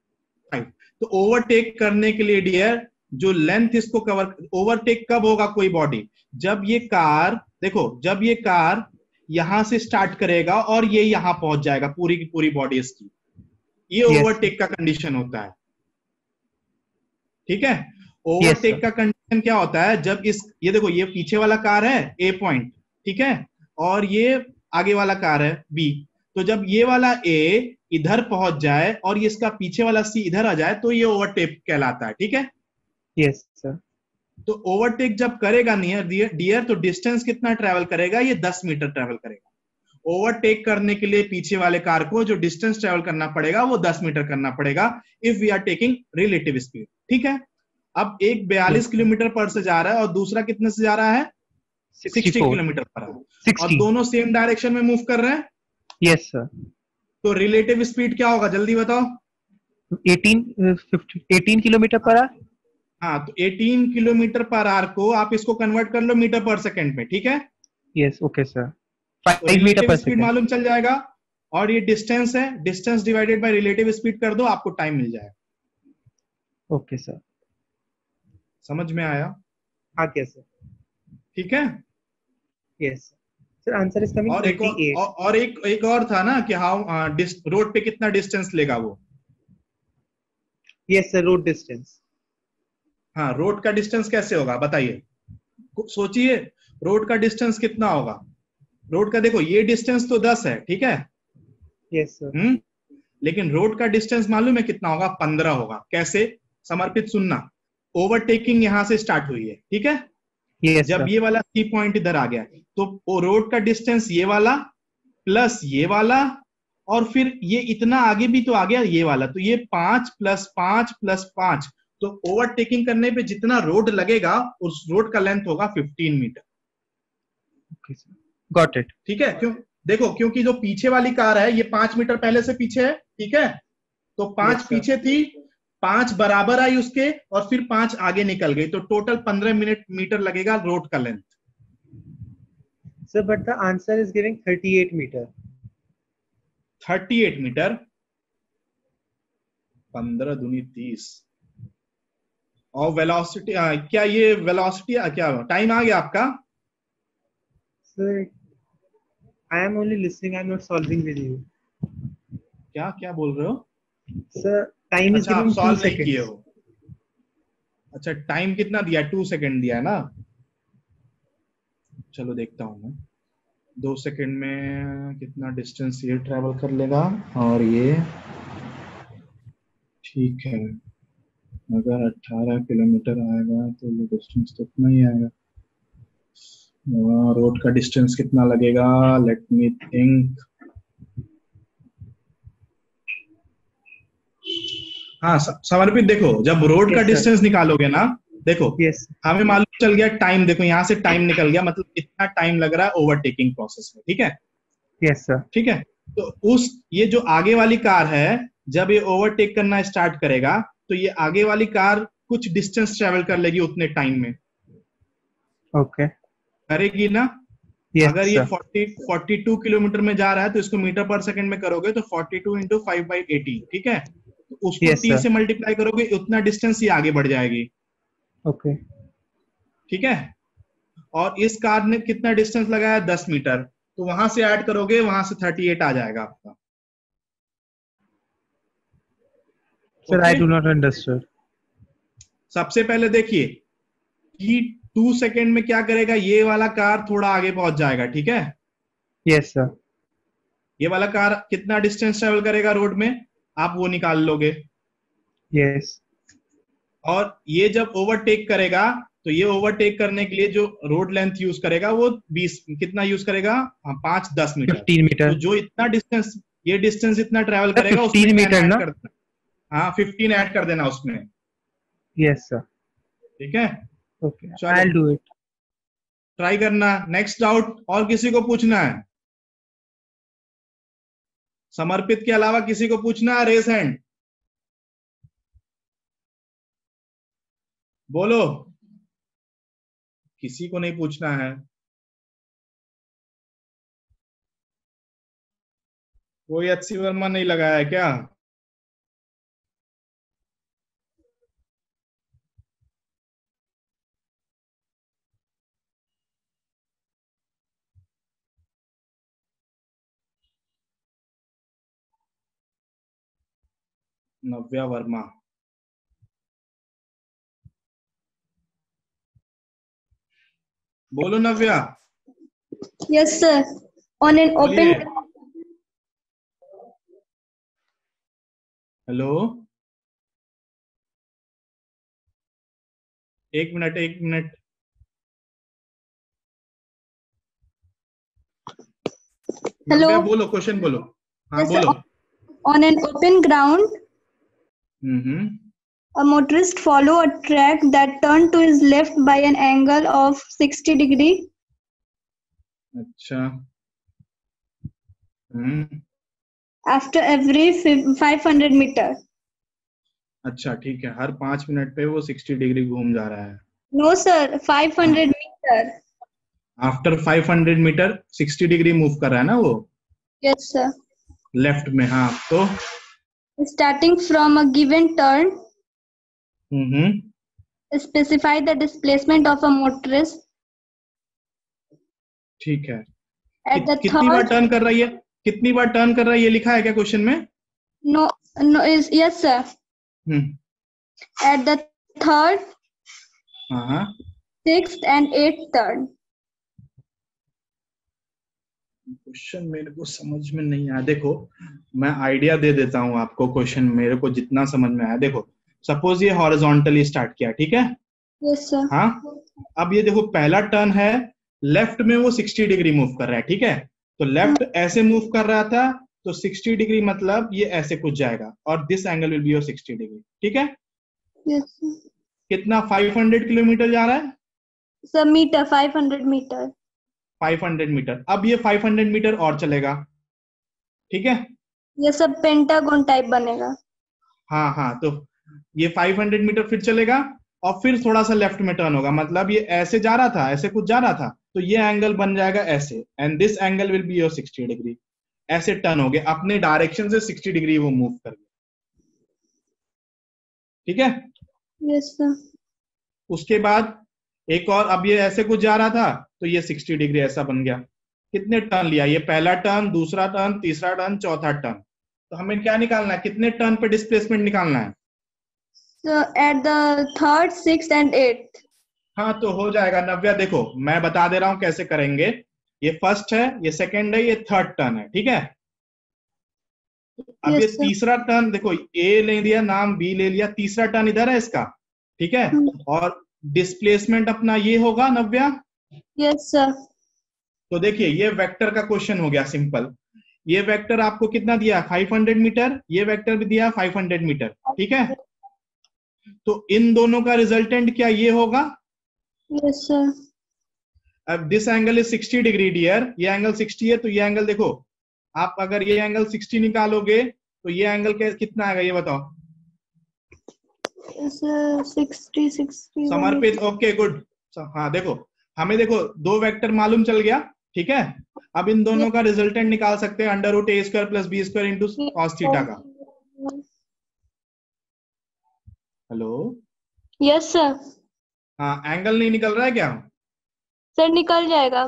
5। तो ओवरटेक करने के लिए डियर जो लेंथ इसको कवर, ओवरटेक कब होगा कोई बॉडी, जब ये कार, देखो जब ये कार यहां से स्टार्ट करेगा और ये यहां पहुंच जाएगा, पूरी की पूरी बॉडी इसकी, ये Yes. ओवरटेक का कंडीशन होता है, ठीक है। Yes, overtake sir. का कंडीशन क्या होता है, जब इस, ये देखो ये पीछे वाला कार है ए पॉइंट, ठीक है, और ये आगे वाला कार है बी, तो जब ये वाला ए इधर पहुंच जाए और ये इसका पीछे वाला सी इधर आ जाए तो ये ओवरटेक कहलाता है, ठीक है। Yes, sir. तो ओवरटेक जब करेगा नियर डियर, तो डिस्टेंस कितना ट्रेवल करेगा, ये 10 मीटर ट्रेवल करेगा। ओवरटेक करने के लिए पीछे वाले कार को जो डिस्टेंस ट्रेवल करना पड़ेगा वो 10 मीटर करना पड़ेगा, if we are taking relative speed, ठीक है। अब एक 42 किलोमीटर पर से जा रहा है और दूसरा कितने से जा रहा है, 60 किलोमीटर पर है, और 60. दोनों सेम डायरेक्शन में मूव कर रहे हैं, Yes, sir. तो रिलेटिव स्पीड क्या होगा जल्दी बताओ। 18 kilometer per hour. हाँ, तो 18 किलोमीटर पर आवर को आप इसको कन्वर्ट कर लो मीटर पर सेकंड में, ठीक है। Yes, okay, sir. तो 5 meter relative per speed second. मालूम चल जाएगा, और ये डिस्टेंस है, distance divided by relative speed कर दो, आपको टाइम मिल जाएगा। Okay, sir. समझ में आया? Okay, sir. ठीक है। Yes. Sir, answer is coming और 38. और एक और था ना कि हाउ रोड पे कितना डिस्टेंस लेगा वो। Yes, sir. Road distance. हाँ, रोड का डिस्टेंस कैसे होगा बताइए, सोचिए, रोड का डिस्टेंस कितना होगा। रोड का देखो ये डिस्टेंस तो 10 है, ठीक है, Yes, sir. लेकिन रोड का डिस्टेंस मालूम है कितना होगा, 15 होगा। कैसे समर्पित, सुनना, ओवरटेकिंग यहां से स्टार्ट हुई है, ठीक है, Yes, जब sir. ये वाला सी पॉइंट इधर आ गया तो रोड का डिस्टेंस ये वाला प्लस ये वाला, और फिर ये इतना आगे भी तो आ गया ये वाला, तो ये 5 + 5 + 5, तो ओवरटेकिंग करने पे जितना रोड लगेगा उस रोड का लेंथ होगा 15 metre. Okay, sir. Got it. ठीक है, क्यों, देखो क्योंकि जो पीछे वाली कार है ये 5 मीटर पहले से पीछे है, ठीक है, तो 5 Yes, sir. पीछे थी, 5 बराबर आई उसके, और फिर 5 आगे निकल गई, तो टोटल 15 मीटर लगेगा रोड का length. Sir, but the answer is giving 38 meter. 38 meter, 15 दूनी 30, और वेलोसिटी, क्या ये वेलोसिटी, क्या टाइम आ गया आपका? Sir, I am only listening. I am not solving with you. क्या क्या बोल रहे हो? Sir, time is अच्छा, आप giving 2 सॉल्व नहीं किए seconds. हो। अच्छा, टाइम कितना दिया, 2 सेकंड दिया है ना, चलो देखता हूँ मैं, 2 सेकंड में कितना डिस्टेंस ये ट्रेवल कर लेगा, और ये ठीक है, अगर 18 किलोमीटर आएगा तो ये डिस्टेंस तो इतना ही आएगा। रोड का डिस्टेंस कितना लगेगा, लेट मी थिंक। हाँ समर्पित, देखो जब रोड Yes, का sir. डिस्टेंस निकालोगे ना, देखो Yes. हमें मालूम चल गया टाइम, देखो यहाँ से टाइम निकल गया, मतलब कितना टाइम लग रहा है ओवरटेकिंग प्रोसेस में, ठीक है। Yes, sir. ठीक है, तो ये जो आगे वाली कार है, जब ये ओवरटेक करना स्टार्ट करेगा तो ये आगे वाली कार कुछ डिस्टेंस ट्रेवल कर लेगी उतने टाइम में, Okay. करेगी ना। Yes, अगर ये sir. 42 किलोमीटर में जा रहा है तो इसको मीटर पर सेकंड में करोगे तो 42 × 5/18, ठीक है, तो उसको Yes, 30 sir. से मल्टीप्लाई करोगे, उतना डिस्टेंस ये आगे बढ़ जाएगी, Okay. ठीक है। और इस कार ने कितना डिस्टेंस लगाया 10 मीटर, तो वहां से ऐड करोगे, वहां से 38 आ जाएगा आपका। Sir, I okay, do not understand. सबसे पहले देखिए कि 2 सेकेंड में क्या करेगा, ये वाला कार थोड़ा आगे पहुंच जाएगा, ठीक है। Yes, sir. ये वाला कार कितना डिस्टेंस ट्रेवल करेगा रोड में, आप वो निकाल लोगे। Yes. और ये जब ओवरटेक करेगा, तो ये ओवरटेक करने के लिए जो रोड लेंथ यूज करेगा वो 20 कितना यूज करेगा, हाँ 5-10 मीटर। 15 meter. तो जो इतना डिस्टेंस, ये डिस्टेंस इतना ट्रेवल Sir, करेगा 15 उसमें 10 meter ऐड ना? कर देना। हाँ 15 ऐड कर देना उसमें, Yes, sir. ठीक है। Okay, चलो I'll do it. ट्राई करना। नेक्स्ट डाउट और किसी को पूछना है? समर्पित के अलावा किसी को पूछना है? रेस हैंड बोलो, किसी को नहीं पूछना है? कोई HC वर्मा नहीं लगाया है क्या? नव्या वर्मा, बोलो नव्या। Yes, sir. On an बोलिए। open हेलो, एक मिनट एक मिनट। Hello. नव्या बोलो, क्वेश्चन बोलो। हाँ Yes, sir. बोलो। On an open ground, hmm, a motorist follow a track that turned to his left by an angle of 60 degree अच्छा। हम्म, after every 500 meter. अच्छा ठीक है, हर 5 मिनट पे वो 60 डिग्री घूम जा रहा है। No, sir. 500 meter. After 500 meter 60 degree move कर रहा है ना वो, Yes, sir. लेफ्ट में। हाँ तो Starting from a given turn, hmm, specify the displacement of a motorist ठीक है। at the कितनी बार third. टर्न कर रही है, कितनी बार टर्न कर रहा है, ये लिखा है क्या क्वेश्चन में? No, no is yes, sir. Hmm, At the third, हाँ हाँ। 6th, and 8th turn. Question मेरे को समझ में नहीं आया। देखो मैं आइडिया दे देता हूँ आपको, क्वेश्चन मेरे को जितना समझ में आया। देखो सपोज ये हॉरिजॉन्टली स्टार्ट किया, ठीक है। Yes, sir. हाँ, अब ये देखो पहला टर्न है, लेफ्ट में वो 60 डिग्री मूव कर रहा है, ठीक है। तो लेफ्ट ऐसे मूव कर रहा था, तो 60 डिग्री मतलब ये ऐसे कुछ जाएगा, और this angle will be your 60 degree, ठीक है। Yes, sir. कितना 500 किलोमीटर जा रहा है? Sir, meter, 500 meter. 500 मीटर। अब ये 500 मीटर और चलेगा, ठीक है। ये सब पेंटागन टाइप बनेगा। हाँ हाँ, तो ये 500 मीटर फिर चलेगा, और फिर थोड़ा सा लेफ्ट में टर्न होगा, मतलब ये ऐसे जा रहा था, ऐसे कुछ जा रहा था, तो ये एंगल बन जाएगा ऐसे, and this angle will be your 60 degree. ऐसे टर्न हो गया, अपने डायरेक्शन से 60 डिग्री वो मूव कर गया, ठीक है। Yes sir. उसके बाद एक और, अब ये ऐसे कुछ जा रहा था, तो ये 60 डिग्री ऐसा बन गया। कितने टर्न लिया, ये पहला टर्न, दूसरा टर्न, तीसरा टर्न, चौथा टर्न। तो हमें क्या निकालना है, कितने टर्न पे डिस्प्लेसमेंट निकालना है? So at the third, sixth and eighth. हाँ तो हो जाएगा नव्या। देखो मैं बता दे रहा हूं कैसे करेंगे। ये फर्स्ट है, ये सेकंड है, ये थर्ड टर्न है, ठीक है। अब ये तीसरा टर्न, देखो ए ले लिया नाम, बी ले लिया, तीसरा टर्न इधर है इसका, ठीक है। और डिस्प्लेसमेंट अपना ये होगा नव्या। Yes sir. तो देखिए ये वेक्टर का क्वेश्चन हो गया सिंपल। ये वेक्टर आपको कितना दिया, 500 मीटर, ये वेक्टर भी दिया 500 मीटर, ठीक है। तो इन दोनों का रिजल्टेंट क्या ये होगा? Yes sir. अब this angle is 60 degree dear, ये एंगल 60 है, तो ये एंगल देखो, आप अगर ये एंगल 60 निकालोगे तो ये एंगल कितना आएगा ये बताओ। 60 समर्पित, ओके गुड। हाँ देखो, हमें देखो दो वेक्टर मालूम चल गया, ठीक है। अब इन दोनों का रिजल्टेंट निकाल सकते हैं, √a² + b² into cos theta का। Hello, yes sir. हाँ एंगल नहीं निकल रहा है क्या? सर निकल जाएगा।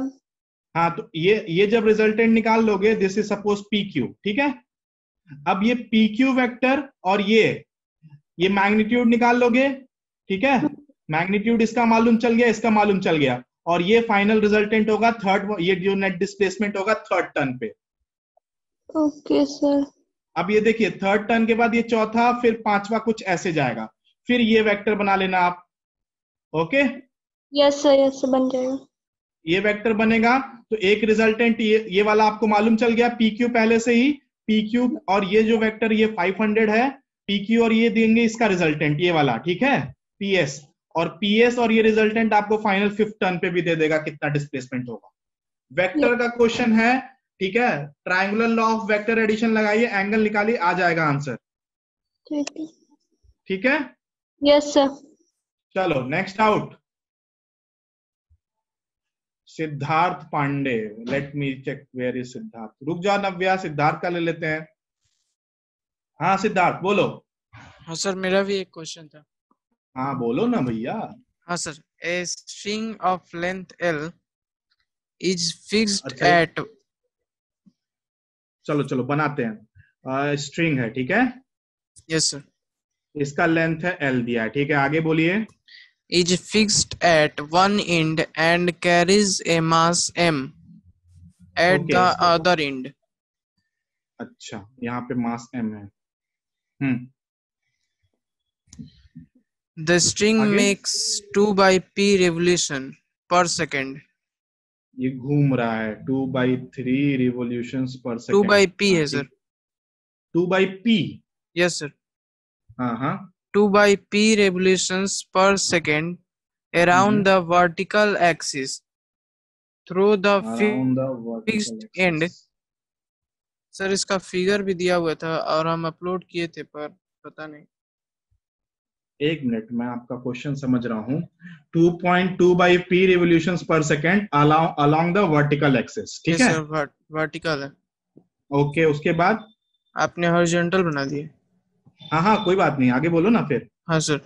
हाँ, तो ये जब रिजल्टेंट निकाल लोगे, this is suppose P Q, ठीक है। अब ये पी क्यू वेक्टर और ये मैग्नीट्यूड निकाल लोगे, ठीक है। मैग्नीट्यूड इसका मालूम चल गया, इसका मालूम चल गया, और ये फाइनल रिजल्टेंट होगा थर्ड, ये जो नेट डिस्प्लेसमेंट होगा थर्ड टर्न पे। Okay sir. अब ये देखिए, थर्ड टर्न के बाद ये चौथा, फिर पांचवा कुछ ऐसे जाएगा, फिर ये वेक्टर बना लेना आप। ओके, यस सर बन जाएगा। ये वेक्टर बनेगा, तो एक रिजल्टेंट ये वाला आपको मालूम चल गया, पी क्यू पहले से ही, पी क्यू और ये जो वेक्टर ये 500 है, पी क्यू और ये देंगे इसका रिजल्टेंट ये वाला, ठीक है, पीएस, और पीएस और ये रिजल्टेंट आपको फाइनल फिफ्थ टर्न पे भी दे देगा कितना डिस्प्लेसमेंट होगा। वेक्टर का क्वेश्चन है, ठीक है। Triangular law of vector addition लगाइए, एंगल निकालिए, आ जाएगा आंसर, ठीक है। ठीक है। Yes sir. चलो next out, Siddharth Pandey. Let me check where is Siddharth. रुक जाओ नव्या, सिद्धार्थ का ले लेते हैं। हाँ सिद्धार्थ बोलो। हाँ सर, मेरा भी एक क्वेश्चन था। हाँ बोलो ना भैया। हाँ sir, a string of length L is fixed अच्छा, एट। चलो बनाते हैं। स्ट्रिंग है, ठीक है। Yes sir. इसका लेंथ है L दिया है, ठीक है, आगे बोलिए। Is fixed at one end and carries a mass m at Okay. the other end. अच्छा, यहाँ पे मास m है। The string आगे? makes 2 by p revolution per second. ये घूम रहा है 2/3 revolutions per 2 second। by p है सर। 2/p। Yes sir. हाँ 2 by p revolutions per second around the vertical axis through the around the vertical fixed axis। end. Sir इसका figure भी दिया हुआ था और हम अपलोड किए थे, पर पता नहीं। एक मिनट, मैं आपका क्वेश्चन समझ रहा हूँ। 2.2 by p revolutions per second along the vertical axis, ठीक है। सर वर्टिकल है। ओके, उसके बाद आपने हॉरिजॉन्टल बना दिए। हाँ कोई बात नहीं, आगे बोलो ना फिर। हाँ sir,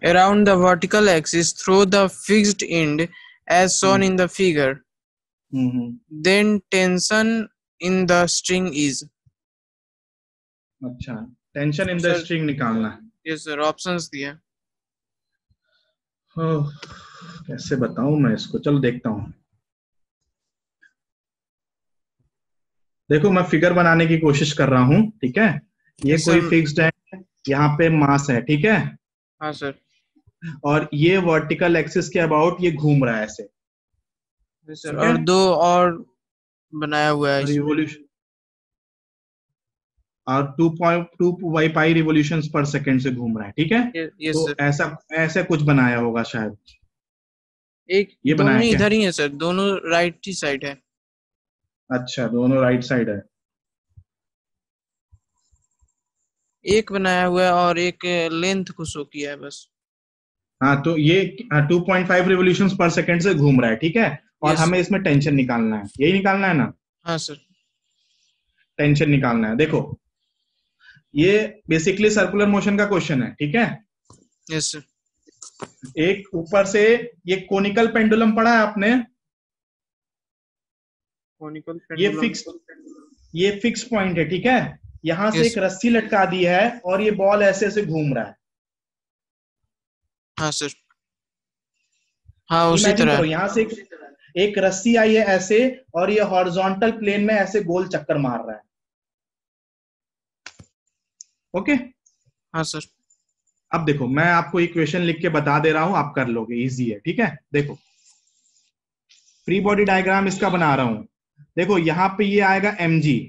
around the vertical axis through the fixed end as shown in the figure. Then tension in the string is. अच्छा, टेंशन इन द स्ट्रिंग निकालना है। यस सर, ऑप्शंस दिए। कैसे बताऊं मैं इसको, चलो देखता हूं। देखो मैं फिगर बनाने की कोशिश कर रहा हूं, ठीक है। ये कोई फिक्स्ड है, यहाँ पे मास है, ठीक है। हाँ सर। और ये वर्टिकल एक्सिस के अबाउट ये घूम रहा है ऐसे। सर और दो और बनाया हुआ है रिवोल्यूशन, और 2.2 by pi रिवोल्यूशंस पर सेकंड से घूम रहा है, ठीक है। तो ऐसा कुछ बनाया होगा शायद। एक ये दोनों बनाया इधर ही है सर, दोनों राइट ही साइड है। अच्छा, दोनों राइट साइड है। एक बनाया हुआ है और एक लेंथ को शो किया है बस। हाँ, तो ये 2.5 रिवोल्यूशंस पर सेकंड से घूम रहा है, ठीक है। और हमें इसमें टेंशन निकालना है, यही निकालना है ना। हाँ सर, टेंशन निकालना है। देखो ये बेसिकली सर्कुलर मोशन का क्वेश्चन है, ठीक है। Yes sir. एक ऊपर से ये कोनिकल पेंडुलम पढ़ा है आपने। कोनिकल ये फिक्स पॉइंट है, ठीक है। यहां से एक रस्सी लटका दी है और ये बॉल ऐसे ऐसे घूम रहा है। हाँ सर। हाँ उसी तरह। यहाँ से एक रस्सी आई है ऐसे, और ये हॉरिजॉन्टल प्लेन में ऐसे गोल चक्कर मार रहा है। ओके। हाँ सर। अब देखो मैं आपको इक्वेशन लिख के बता दे रहा हूं, आप कर लोगे, इजी है, ठीक है। देखो फ्री बॉडी डायग्राम इसका बना रहा हूं। देखो यहाँ पे ये आएगा mg,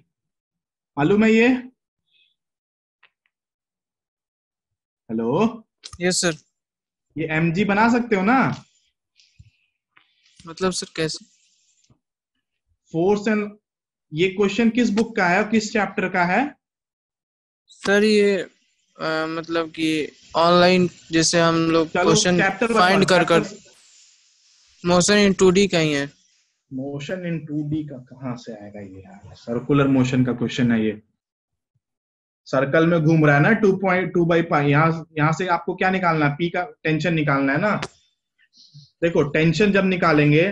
मालूम है ये। हेलो। Yes sir. ये mg बना सकते हो ना। मतलब सर कैसे? फोर्स एंड, ये क्वेश्चन किस बुक का है, किस चैप्टर का है सर? ये मतलब कि ऑनलाइन जैसे हम लोग क्वेश्चन फाइंड कर मोशन इन 2D का ही है। मोशन इन 2D का कहां से आएगा ये यार? सर्कुलर मोशन का क्वेश्चन है ये। सर्कल में घूम रहा है ना 2.2 by pi। यहाँ से आपको क्या निकालना है, p का टेंशन निकालना है ना। देखो टेंशन जब निकालेंगे,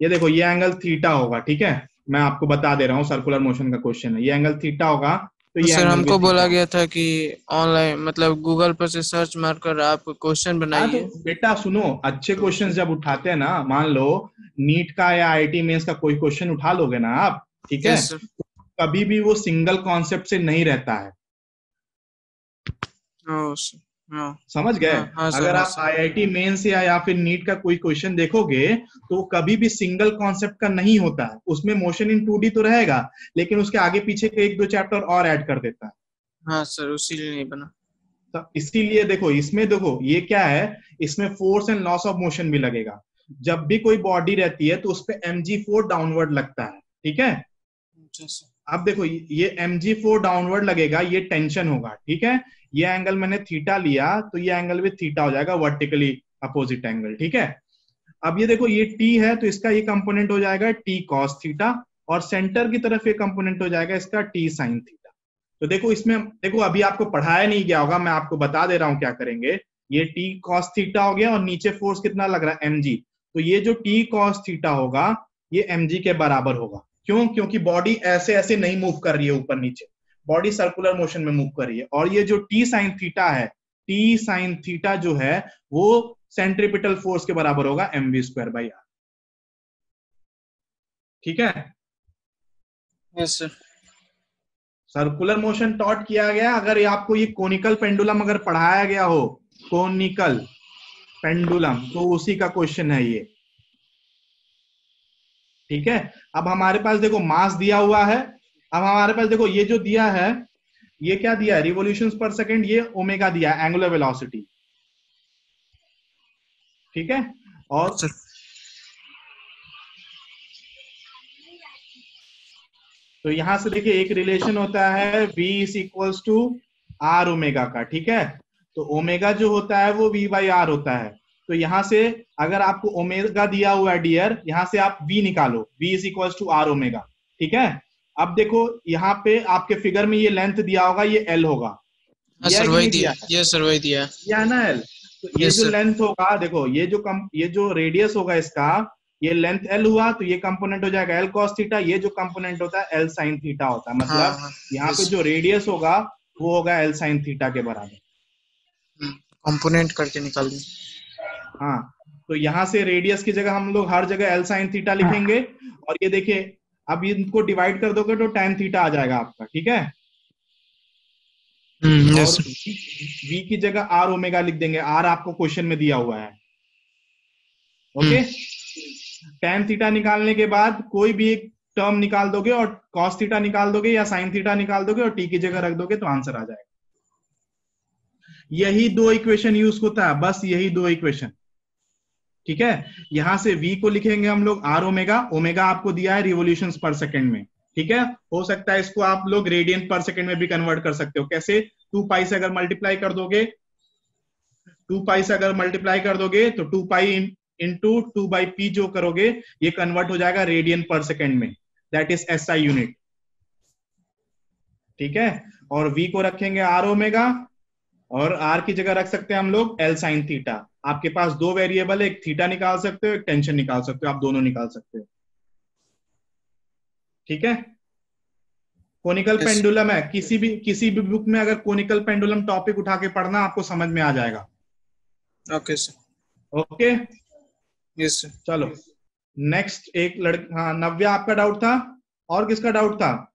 ये देखो ये एंगल थीटा होगा, ठीक है, मैं आपको बता दे रहा हूँ, सर्कुलर मोशन का क्वेश्चन है, ये एंगल थीटा होगा, तो ये सर एंगल भी हमको बोला थीटा गया था कि ऑनलाइन मतलब गूगल पर से सर्च मारकर आप क्वेश्चन होगा। हाँ तो बनाइए। बेटा सुनो, अच्छे क्वेश्चंस जब उठाते हैं ना, मान लो नीट का या आईआईटी मेंस का कोई क्वेश्चन उठा लोगे ना आप, ठीक है, यस सर। कभी भी वो सिंगल कॉन्सेप्ट से नहीं रहता है, हाँ सर। हाँ समझ गए। हाँ हाँ सर, अगर हाँ आप सर। आईआईटी मेंस या फिर नीट का कोई क्वेश्चन देखोगे तो वो कभी भी सिंगल कॉन्सेप्ट का नहीं होता है, उसमें मोशन इन 2D तो रहेगा, लेकिन उसके आगे पीछे के 1-2 चैप्टर और ऐड कर देता है। हाँ सर, उसीलिए नहीं बना। तो इसीलिए देखो इसमें, देखो ये क्या है, इसमें force and loss of motion भी लगेगा। जब भी कोई बॉडी रहती है तो उस पर mg4 डाउनवर्ड लगता है, ठीक है। अच्छा सर। अब देखो ये mg4 डाउनवर्ड लगेगा, ये टेंशन होगा, ठीक है। ये एंगल मैंने थीटा लिया तो ये एंगल भी थीटा हो जाएगा, वर्टिकली अपोजिट एंगल, ठीक है। अब ये देखो ये t है तो इसका ये कंपोनेंट हो जाएगा t cos थीटा, और सेंटर की तरफ ये कंपोनेंट हो जाएगा इसका t sin थीटा। तो देखो इसमें, देखो अभी आपको पढ़ाया नहीं गया होगा, मैं आपको बता दे रहा हूं क्या करेंगे। ये t cos थीटा हो गया और नीचे फोर्स कितना लग रहा है mg, तो ये जो t cos थीटा होगा ये mg के बराबर होगा। क्यों? क्योंकि बॉडी ऐसे ऐसे नहीं मूव कर रही है ऊपर नीचे, बॉडी सर्कुलर मोशन में मूव कर रही है। और ये जो t sin थीटा है, t sin थीटा जो है वो सेंट्रीपिटल फोर्स के बराबर होगा mv²/r, ठीक है। Yes sir. Circular motion taught किया गया, अगर ये आपको ये कोनिकल पेंडुलम अगर पढ़ाया गया हो, कोनिकल पेंडुलम, तो उसी का क्वेश्चन है ये, ठीक है। अब हमारे पास देखो मास दिया हुआ है, अब हमारे पास देखो ये जो दिया है, ये क्या दिया है, रिवोल्यूशंस पर सेकंड, ये ओमेगा दिया है, एंगुलर वेलोसिटी, ठीक है। और सर तो यहां से देखिए एक रिलेशन होता है v = r ओमेगा का, ठीक है। तो ओमेगा जो होता है वो v/r होता है। तो यहां से अगर आपको ओमेगा दिया हुआ है डियर, यहां से आप v निकालो, v = r ओमेगा, ठीक है। अब देखो यहाँ पे आपके फिगर में ये लेंथ दिया होगा, ये l होगा, हाँ दिया सर, कि वही नहीं दिया। दिया है? यस सर, वही दिया। दिया है ना l। तो ये यस जो सर। लेंथ होगा, देखो ये जो रेडियस होगा इसका, ये लेंथ l हुआ, तो ये कंपोनेंट हो जाएगा l cos थीटा, ये जो कंपोनेंट होता है l sin थीटा होता है। हाँ मतलब हाँ। यहाँ पे यस। जो रेडियस होगा वो होगा l sin थीटा के बराबर। कंपोनेंट करके निकाल दी। हाँ, तो यहाँ से रेडियस की जगह हम लोग हर जगह l sin थीटा लिखेंगे, और ये देखिए अब इनको डिवाइड कर दोगे तो tan थीटा आ जाएगा आपका, ठीक है। और यस। v की जगह r ओमेगा लिख देंगे, r आपको क्वेश्चन में दिया हुआ है, ओके। tan थीटा निकालने के बाद कोई भी एक टर्म निकाल दोगे, और cos थीटा निकाल दोगे या sin थीटा निकाल दोगे, और t की जगह रख दोगे तो आंसर आ जाएगा। यही दो इक्वेशन यूज होता है, बस यही दो इक्वेशन, ठीक है। यहां से v को लिखेंगे हम लोग r ओमेगा, ओमेगा आपको दिया है रिवोल्यूशंस पर सेकंड में, ठीक है। हो सकता है इसको आप लोग रेडियन पर सेकंड में भी कन्वर्ट कर सकते हो। कैसे? 2 पाई से अगर मल्टीप्लाई कर दोगे, 2 पाई से अगर मल्टीप्लाई कर दोगे तो 2 पाई इंटू 2/p जो करोगे ये कन्वर्ट हो जाएगा रेडियन पर सेकंड में, दैट इज SI यूनिट, ठीक है। और v को रखेंगे r ओमेगा, और r की जगह रख सकते हैं हम लोग l sin थीटा। आपके पास दो वेरिएबल है, एक थीटा निकाल सकते हो, एक टेंशन निकाल सकते हो, आप दोनों निकाल सकते हो, ठीक है। Conical Yes. पेंडुलम है, किसी भी बुक में अगर कोनिकल पेंडुलम टॉपिक उठा के पढ़ना आपको समझ में आ जाएगा, okay sir. Okay. Yes sir. चलो नेक्स्ट एक हाँ नव्या, आपका डाउट था, और किसका डाउट था?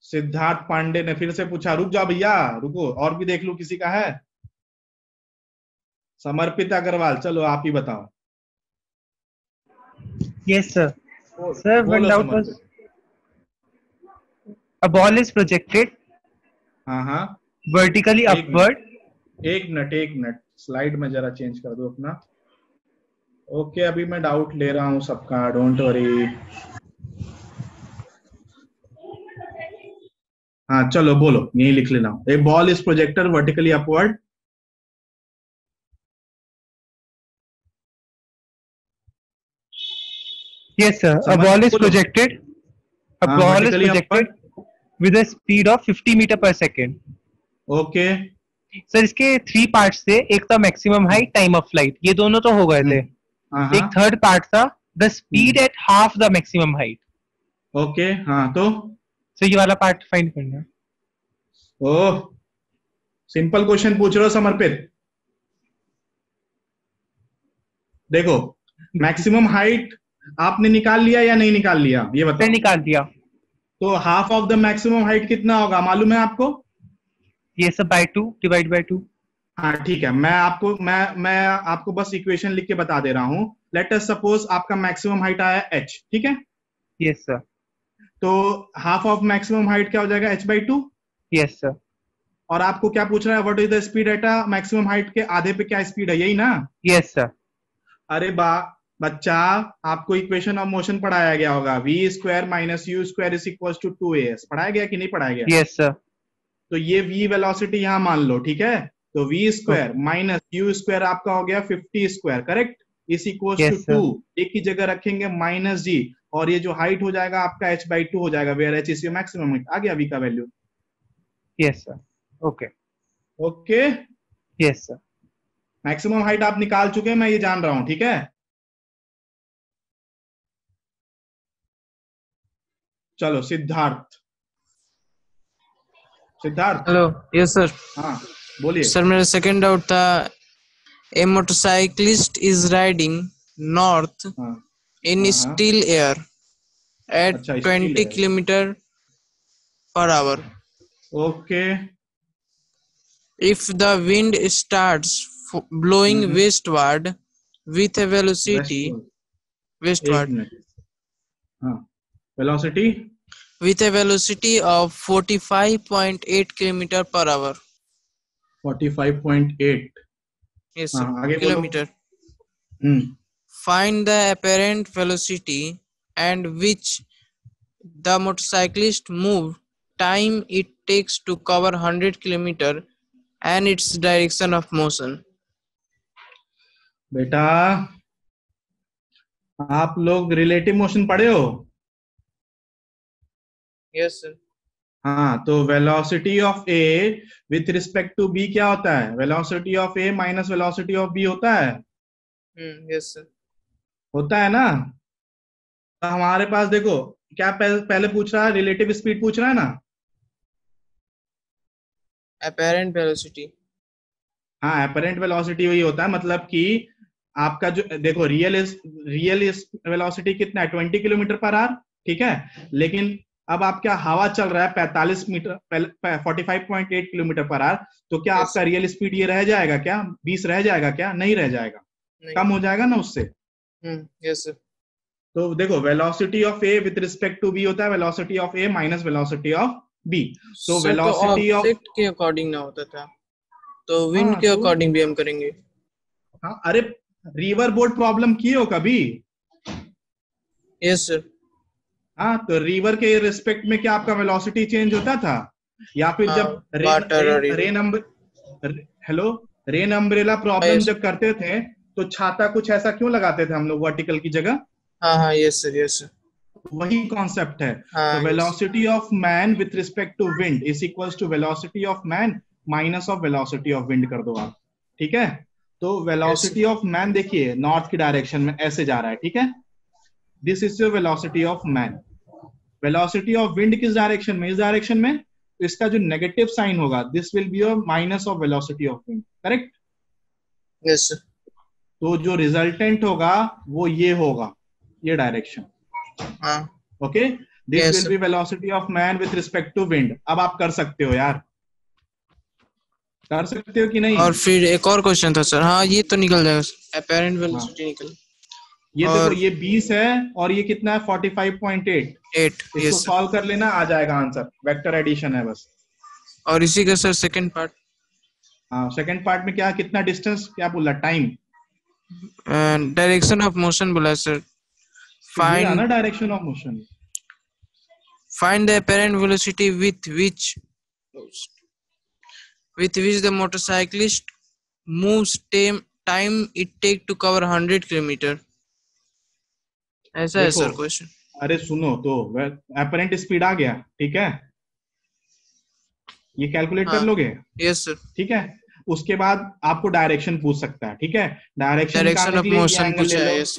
सिद्धार्थ पांडे ने फिर से पूछा, रुक जाओ भैया रुको, और भी देख लो किसी का है। समर्पित अग्रवाल, चलो आप ही बताओ। Yes, sir. Sir, one बोलो doubt was समर्पित। a ball is projected हाँ हाँ, vertically एक upward. एक मिनट स्लाइड में जरा चेंज कर दो अपना। ओके, अभी मैं डाउट ले रहा हूँ सबका, डोंट वरी। हाँ चलो बोलो, यही लिख लेना। A ball is projector vertically upward. Yes, sir. A समझ ball is बोलो। projected. A हाँ, ball is vertically projected upward। with a speed of 50 meter per second. Okay, sir इसके 3 पार्ट्स थे, एक था maximum height, time of flight, ये दोनों तो हो गए थे। हाँ एक थर्ड पार्ट था the speed at half the maximum height. Okay, हाँ तो सो ये वाला पार्ट फाइंड करना है। ओह, सिंपल क्वेश्चन पूछ रहे हो समर्पित। देखो मैक्सिमम हाइट आपने निकाल लिया या नहीं निकाल लिया, ये बताओ। निकाल दिया। तो half of the maximum height कितना होगा मालूम है आपको? ये सब बाय 2 डिवाइड बाय 2। हाँ ठीक है, मैं आपको बस इक्वेशन लिख के बता दे रहा हूँ। लेट अस सपोज आपका मैक्सिमम हाइट आया h, ठीक है? Yes sir. तो हाफ ऑफ मैक्सिमम हाइट क्या हो जाएगा, h/2। Yes sir. और आपको क्या पूछ रहा है, what is the speed at maximum height के आधे पे क्या स्पीड है, यही ना? Yes sir. अरे बच्चा, आपको इक्वेशन ऑफ मोशन पढ़ाया गया होगा, v² - u² = 2as, पढ़ाया गया कि नहीं पढ़ाया गया? Yes sir. तो ये v वेलोसिटी यहां मान लो, ठीक है? तो v² - u² आपका हो गया 50², correct? Is equals Yes, to sir. 2, एक की जगह रखेंगे -g, और ये जो हाइट हो जाएगा आपका h/2 हो जाएगा, where h is your maximum height. आ गया v का value? Yes sir. Okay. Okay, yes sir. Maximum height आप निकाल चुके हैं, मैं ये जान रहा हूं, ठीक है? चलो Siddharth. Siddharth, hello, yes sir. हाँ बोलिए। सर मेरा सेकंड डाउट था, ए मोटरसाइकिलिस्ट इज राइडिंग नॉर्थ हाँ in हाँ हाँ, still air at अच्छा, स्टील 20 है। km/h. Okay, If the wind starts blowing hmm, westward with a velocity एक westward मिनट, हाँ, velocity with a velocity of 45.8 km/h. 45.8, Yes हाँ sir, आगे बोलो। kilometer. Hmm, Find the apparent velocity and which the motorcyclist moved, time it takes to cover 100 km and its direction of motion. बेटा आप लोग relative motion पढ़े हो? Yes sir. हाँ, तो velocity of A with respect to B क्या होता है? Velocity of A minus velocity of B होता है, Yes sir. होता है ना? तो हमारे पास देखो क्या पहले पूछ रहा है, रिलेटिव स्पीड पूछ रहा है ना? Apparent velocity. हाँ, एपरेंट वेलोसिटी वही होता है, मतलब कि आपका जो देखो रियल वेलोसिटी कितना है, 20 km/h, ठीक है? लेकिन अब आपका हवा चल रहा है 45.8 km/h, तो क्या Yes. आपका रियल स्पीड ये रह जाएगा क्या, 20 रह जाएगा क्या? नहीं रह जाएगा, कम हो जाएगा ना उससे। Yes sir. तो देखो velocity of A with respect to B होता है velocity of A minus velocity of B. तो Sir, तो वेलोसिटी ऑफ, ऑब्जेक्ट के अकॉर्डिंग ना होता था, तो विंड हाँ के तो अकॉर्डिंग भी हम करेंगे। हाँ, अरे रिवर बोर्ड प्रॉब्लम किए हो कभी? Yes sir. हाँ, तो रिवर के रिस्पेक्ट में क्या आपका वेलोसिटी चेंज होता था? या फिर जब वाटर और रेन अम्ब्रेला प्रॉब्लम Yes. जब करते थे तो छाता कुछ ऐसा क्यों लगाते थे हम लोग वर्टिकल की जगह? हाँ यस सर, यस सर। वही कॉन्सेप्ट है। हाँ, तो yes. Velocity of man with respect to wind is equals to velocity of man minus of velocity of wind कर दो आप, ठीक है? तो वेलोसिटी ऑफ मैन देखिए नॉर्थ की डायरेक्शन में ऐसे जा रहा है, ठीक है? This is your velocity of man. Velocity of wind किस डायरेक्शन में? इस डायरेक्शन में। तो इसका जो नेगेटिव साइन होगा this will be your minus of velocity of wind, correct? Yes sir. तो जो रिजल्टेंट होगा वो ये होगा, ये डायरेक्शन, हाँ okay? This Yes, will sir. Be velocity of man with respect to wind. अब आप कर सकते हो यार, कर सकते हो कि नहीं? और फिर एक और क्वेश्चन था सर। हाँ ये तो निकल जाएगा, अपेरेंट वेलोसिटी निकल। ये और देखो ये 20 है और ये कितना है 45.8। 8। इसको यस सर। सॉल्व कर लेना, आ जाएगा आंसर, वेक्टर एडिशन है बस। और इसी का सर सेकंड पार्ट, हाँ, सेकंड पार्ट में क्या, कितना डिस्टेंस, क्या बोला, टाइम, डायरेक्शन ऑफ मोशन बोला सर। ये आना find direction of motion. The apparent velocity with which the motorcyclist moves time it take to cover 100 km। ऐसा है देखो, सर क्वेश्चन। अरे सुनो तो, अपरेंट स्पीड आ गया, ठीक है? ये कैलकुलेट कर हाँ लोगे, यस सर। ठीक है? उसके बाद आपको डायरेक्शन पूछ सकता है, ठीक है। डायरेक्शन डायरेक्शन निकालने ऑफ के लिए ये मोशन एंगल पूछा ले है। लो, यस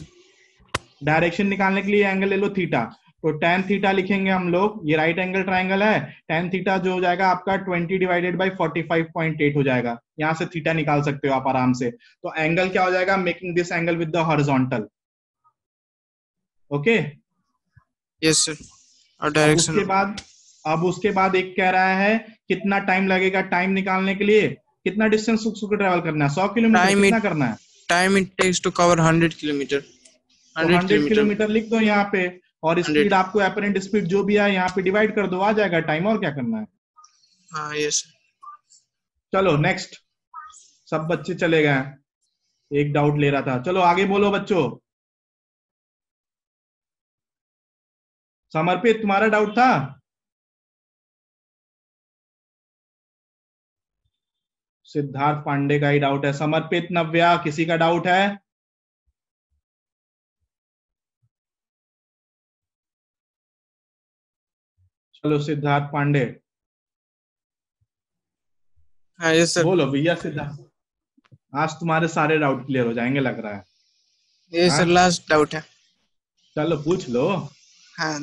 डायरेक्शन निकालने के लिए एंगल ले लो थीटा, तो tan थीटा लिखेंगे हम लोग, ये राइट एंगल ट्राइंगल है, tan थीटा जो हो जाएगा आपका 20 डिवाइडेड बाई 45.8 हो जाएगा, यहाँ से थीटा निकाल सकते हो आप आराम से। तो एंगल क्या हो जाएगा, making this angle with the horizontal, okay. Yes sir. और अब डायरेक्शन उसके बाद एक कह रहा है कितना टाइम लगेगा टाइम निकालने के लिए, कितना डिस्टेंस उसको ट्रेवल करना है, 100 किलोमीटर, Time कितना it- करना है, time it takes to cover 100 kilometer. तो 100 किलोमीटर लिख दो यहाँ पे, और स्पीड आपको अपरेंट स्पीड जो भी है यहाँ पे डिवाइड कर दो, आ जाएगा टाइम, और क्या करना है। हाँ यस। चलो नेक्स्ट, सब बच्चे चले गए, एक डाउट ले रहा था, चलो आगे बोलो बच्चों। समर्पित तुम्हारा डाउट था? सिद्धार्थ पांडे का ही डाउट है। समर्पित, नव्या, किसी का डाउट है? चलो सिद्धार्थ पांडे हाँ यस सर। बोलो भैया। सिद्धार्थ, आज तुम्हारे सारे डाउट क्लियर हो जाएंगे लग रहा है। ये सर लास्ट डाउट है। चलो पूछ लो। हाँ,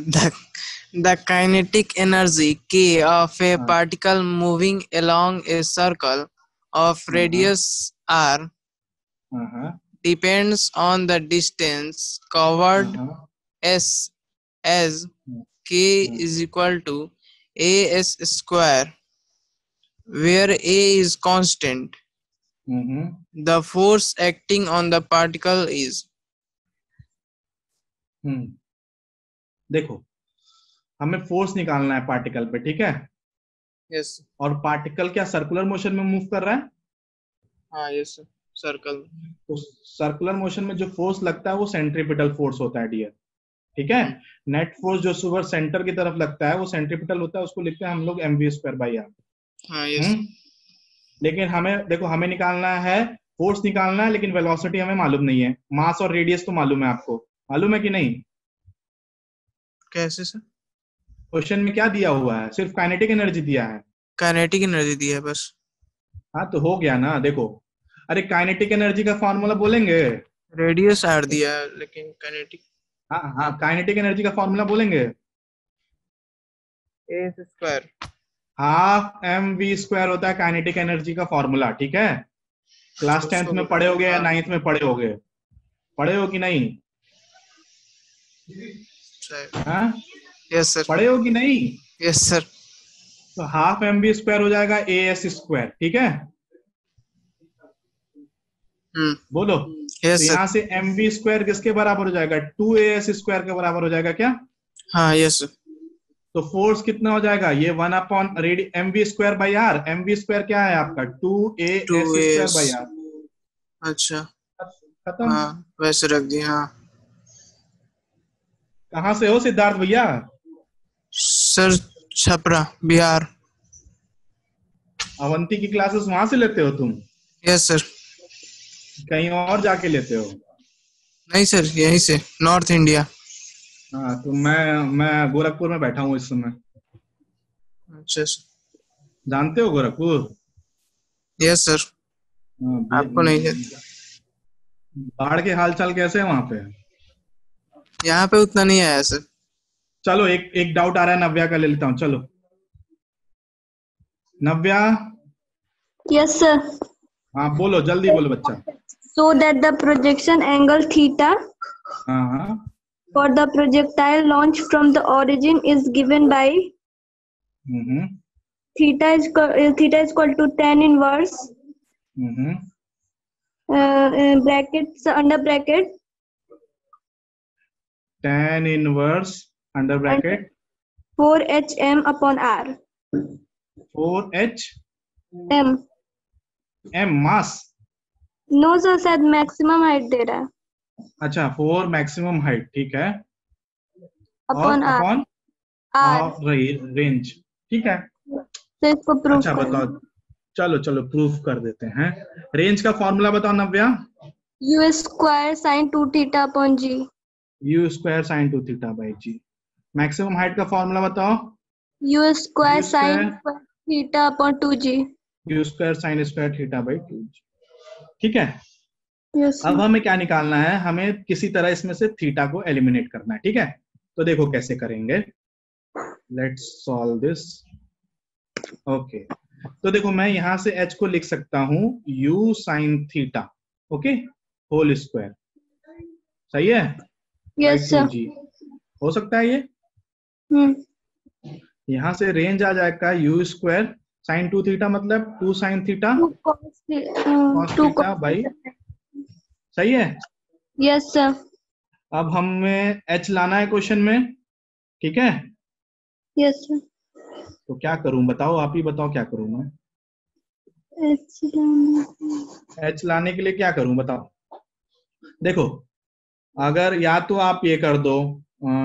the kinetic energy K of a particle moving along a circle of radius r depends on the distance covered s as K is equal to as square, where a is constant. The force acting on the particle is. देखो, हमें force निकालना है particle पे, ठीक है। Yes. और particle क्या circular motion में मूव कर रहा है? हाँ यस सर्कल। तो सर्कुलर मोशन में जो फोर्स लगता है वो सेंट्रीपिटल फोर्स होता है डियर, ठीक है। नेट फोर्स जो सुपर सेंटर की तरफ लगता है वो सेंट्रीपिटल होता है, उसको लिखते हैं हम लोग mv²/r। हाँ यस। लेकिन हमें देखो, हमें निकालना है फोर्स निकालना है, लेकिन वेलोसिटी हमें मालूम नहीं है। मास और रेडियस तो मालूम है आपको, मालूम है कि नहीं? कैसे सर? क्वेश्चन में क्या दिया हुआ है, सिर्फ काइनेटिक एनर्जी दिया है। काइनेटिक एनर्जी दी है बस। हाँ तो हो गया ना। देखो, अरे काइनेटिक एनर्जी का फॉर्मूला बोलेंगे? रेडियस आर दिया है लेकिन काइनेटिक। हाँ काइनेटिक एनर्जी का फॉर्मूला बोलेंगे? a² हाफ mv² होता है काइनेटिक एनर्जी का फॉर्मूला, ठीक है। क्लास 10th में पढ़े होगे या 9th में पढ़े होगे, पढ़े हो कि नहीं? हाँ यस सर। पढ़े हो कि नहीं? Yes sir. तो हाफ mv² हो जाएगा as², ठीक है। बोलो। यस तो यहाँ से mv² किसके बराबर हो जाएगा? 2as² के बराबर हो जाएगा क्या? हाँ यस। तो फोर्स कितना हो जाएगा? ये 1/mv²/r, mv² क्या है आपका? 2as²/r। अच्छा खत्म। हाँ वैसे रख दिया। हाँ। कहाँ से हो सिद्धार्थ भैया? सर छपरा बिहार। अवंती की क्लासेस वहां से लेते हो तुम? Yes sir. कहीं और जाके लेते हो? नहीं सर यहीं से नॉर्थ इंडिया। हाँ तो मैं गोरखपुर में बैठा हूँ इस समय। अच्छा सर। जानते हो गोरखपुर? Yes sir. आपको नहीं है? बाढ़ के हालचाल कैसे है वहां पे? यहाँ पे उतना नहीं आया सर। चलो एक डाउट आ रहा है नव्या का, ले लेता हूँ। चलो नव्या। Yes, sir. हाँ बोलो, जल्दी बोलो बच्चा। So that the projection angle theta हाँ for the projectile launched from the origin is given by theta is equal to tan inverse brackets under bracket tan inverse under bracket 4hm upon r. 4h m mass? No sir, शायद maximum height दे रहा है। अच्छा 4 maximum height, ठीक है। Upon upon are range, ठीक है। तो इसको प्रूफ अच्छा बताओ, चलो प्रूफ कर देते हैं। रेंज का फॉर्मूला बताओ नव्या। u² sin 2θ upon g। u² sin 2θ/g। Maximum height का फॉर्मूला बताओ। u² sin θ upon 2g। You square sine square theta by 2। ठीक है, Yes, अब sir. हमें क्या निकालना है, हमें किसी तरह इसमें से थीटा को एलिमिनेट करना है। ठीक है, तो देखो कैसे करेंगे, लेट्स सॉल्व दिस। ओके, तो देखो मैं यहां से h को लिख सकता हूं u sine theta, okay, whole square. सही है, Yes, sir. 2g हो सकता है ये। Hmm. यहां से रेंज आ जाएगा u स्क्वायर साइन 2 थीटा, मतलब 2 sine theta 2 cos cos two theta cos by, theta. सही है। Yes, sir. अब हमें h लाना है क्वेश्चन में, ठीक है, Yes, sir. तो क्या करूं बताओ, आप ही बताओ क्या करूं मैं। h लाने के लिए क्या करूं बताओ। देखो, अगर या तो आप ये कर दो,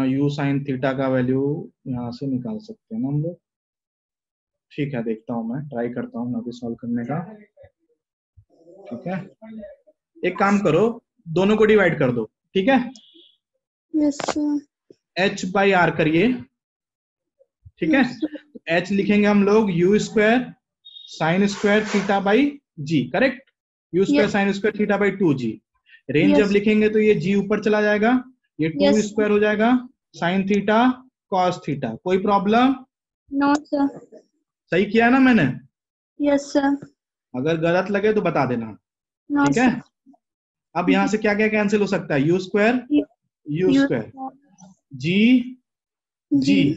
u साइन थीटा का वैल्यू यहां से निकाल सकते हैं ना हम लोग। ठीक है, देखता हूं, मैं ट्राई करता हूं अभी सॉल्व करने का। ठीक है, एक काम करो, दोनों को डिवाइड कर दो। ठीक है, Yes, sir. h by R करिए। ठीक है, h लिखेंगे हम लोग u square sine square theta by g, correct, u square Yes. Sine square theta by 2g। Range Yes. जब लिखेंगे तो ये g ऊपर चला जाएगा, ये 2 Yes. स्क्वायर हो जाएगा साइन थीटा कॉस थीटा। कोई प्रॉब्लम? No, sir. सही किया ना मैंने? Yes, sir. अगर गलत लगे तो बता देना। No, ठीक है, sir. अब यहां से क्या क्या कैंसिल हो सकता है, u square u U square g g, G.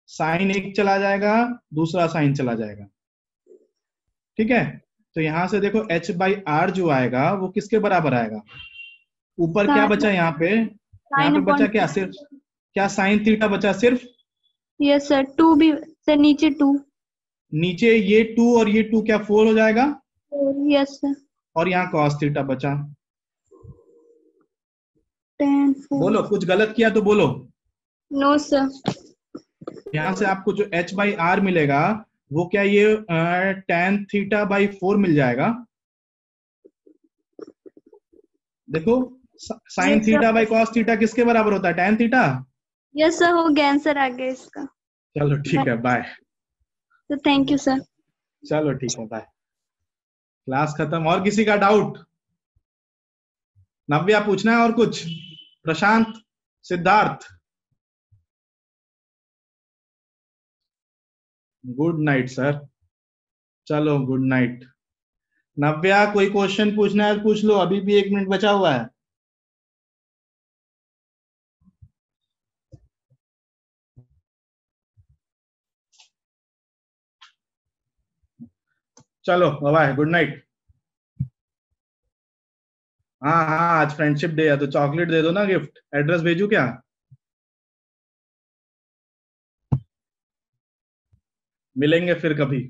Sine एक चला जाएगा, दूसरा साइन चला जाएगा। ठीक है, तो यहां से देखो h बाई आर जो आएगा वो किसके बराबर आएगा, ऊपर क्या बचा यहाँ पे, यहाँ पे बचा क्या, सिर्फ क्या साइन थीटा बचा सिर्फ, Yes, sir. 2 भी सर, नीचे 2. नीचे ये 2 और ये 2 क्या 4 हो जाएगा, Yes, sir. और यहाँ cos थीटा बचा। 10 4. बोलो, कुछ गलत किया तो बोलो। No, sir. यहाँ से आपको जो h बाई आर मिलेगा वो क्या, ये tan थीटा बाई 4 मिल जाएगा। देखो, sine Yes, theta sir. By cos theta किसके बराबर होता है, tan थीटा। Yes, sir. हो गया आंसर आ गया इसका. चलो ठीक है, bye. So thank you, sir. चलो ठीक है, बाय। क्लास खत्म। और किसी का डाउट? नव्या पूछना है और कुछ? प्रशांत, सिद्धार्थ, गुड नाइट सर। चलो गुड नाइट। नव्या, कोई क्वेश्चन पूछना है तो पूछ लो, अभी भी 1 मिनट बचा हुआ है। चलो बाय, गुड नाइट। हाँ हाँ, आज फ्रेंडशिप डे है तो चॉकलेट दे दो ना गिफ्ट। एड्रेस भेजू क्या? मिलेंगे फिर कभी।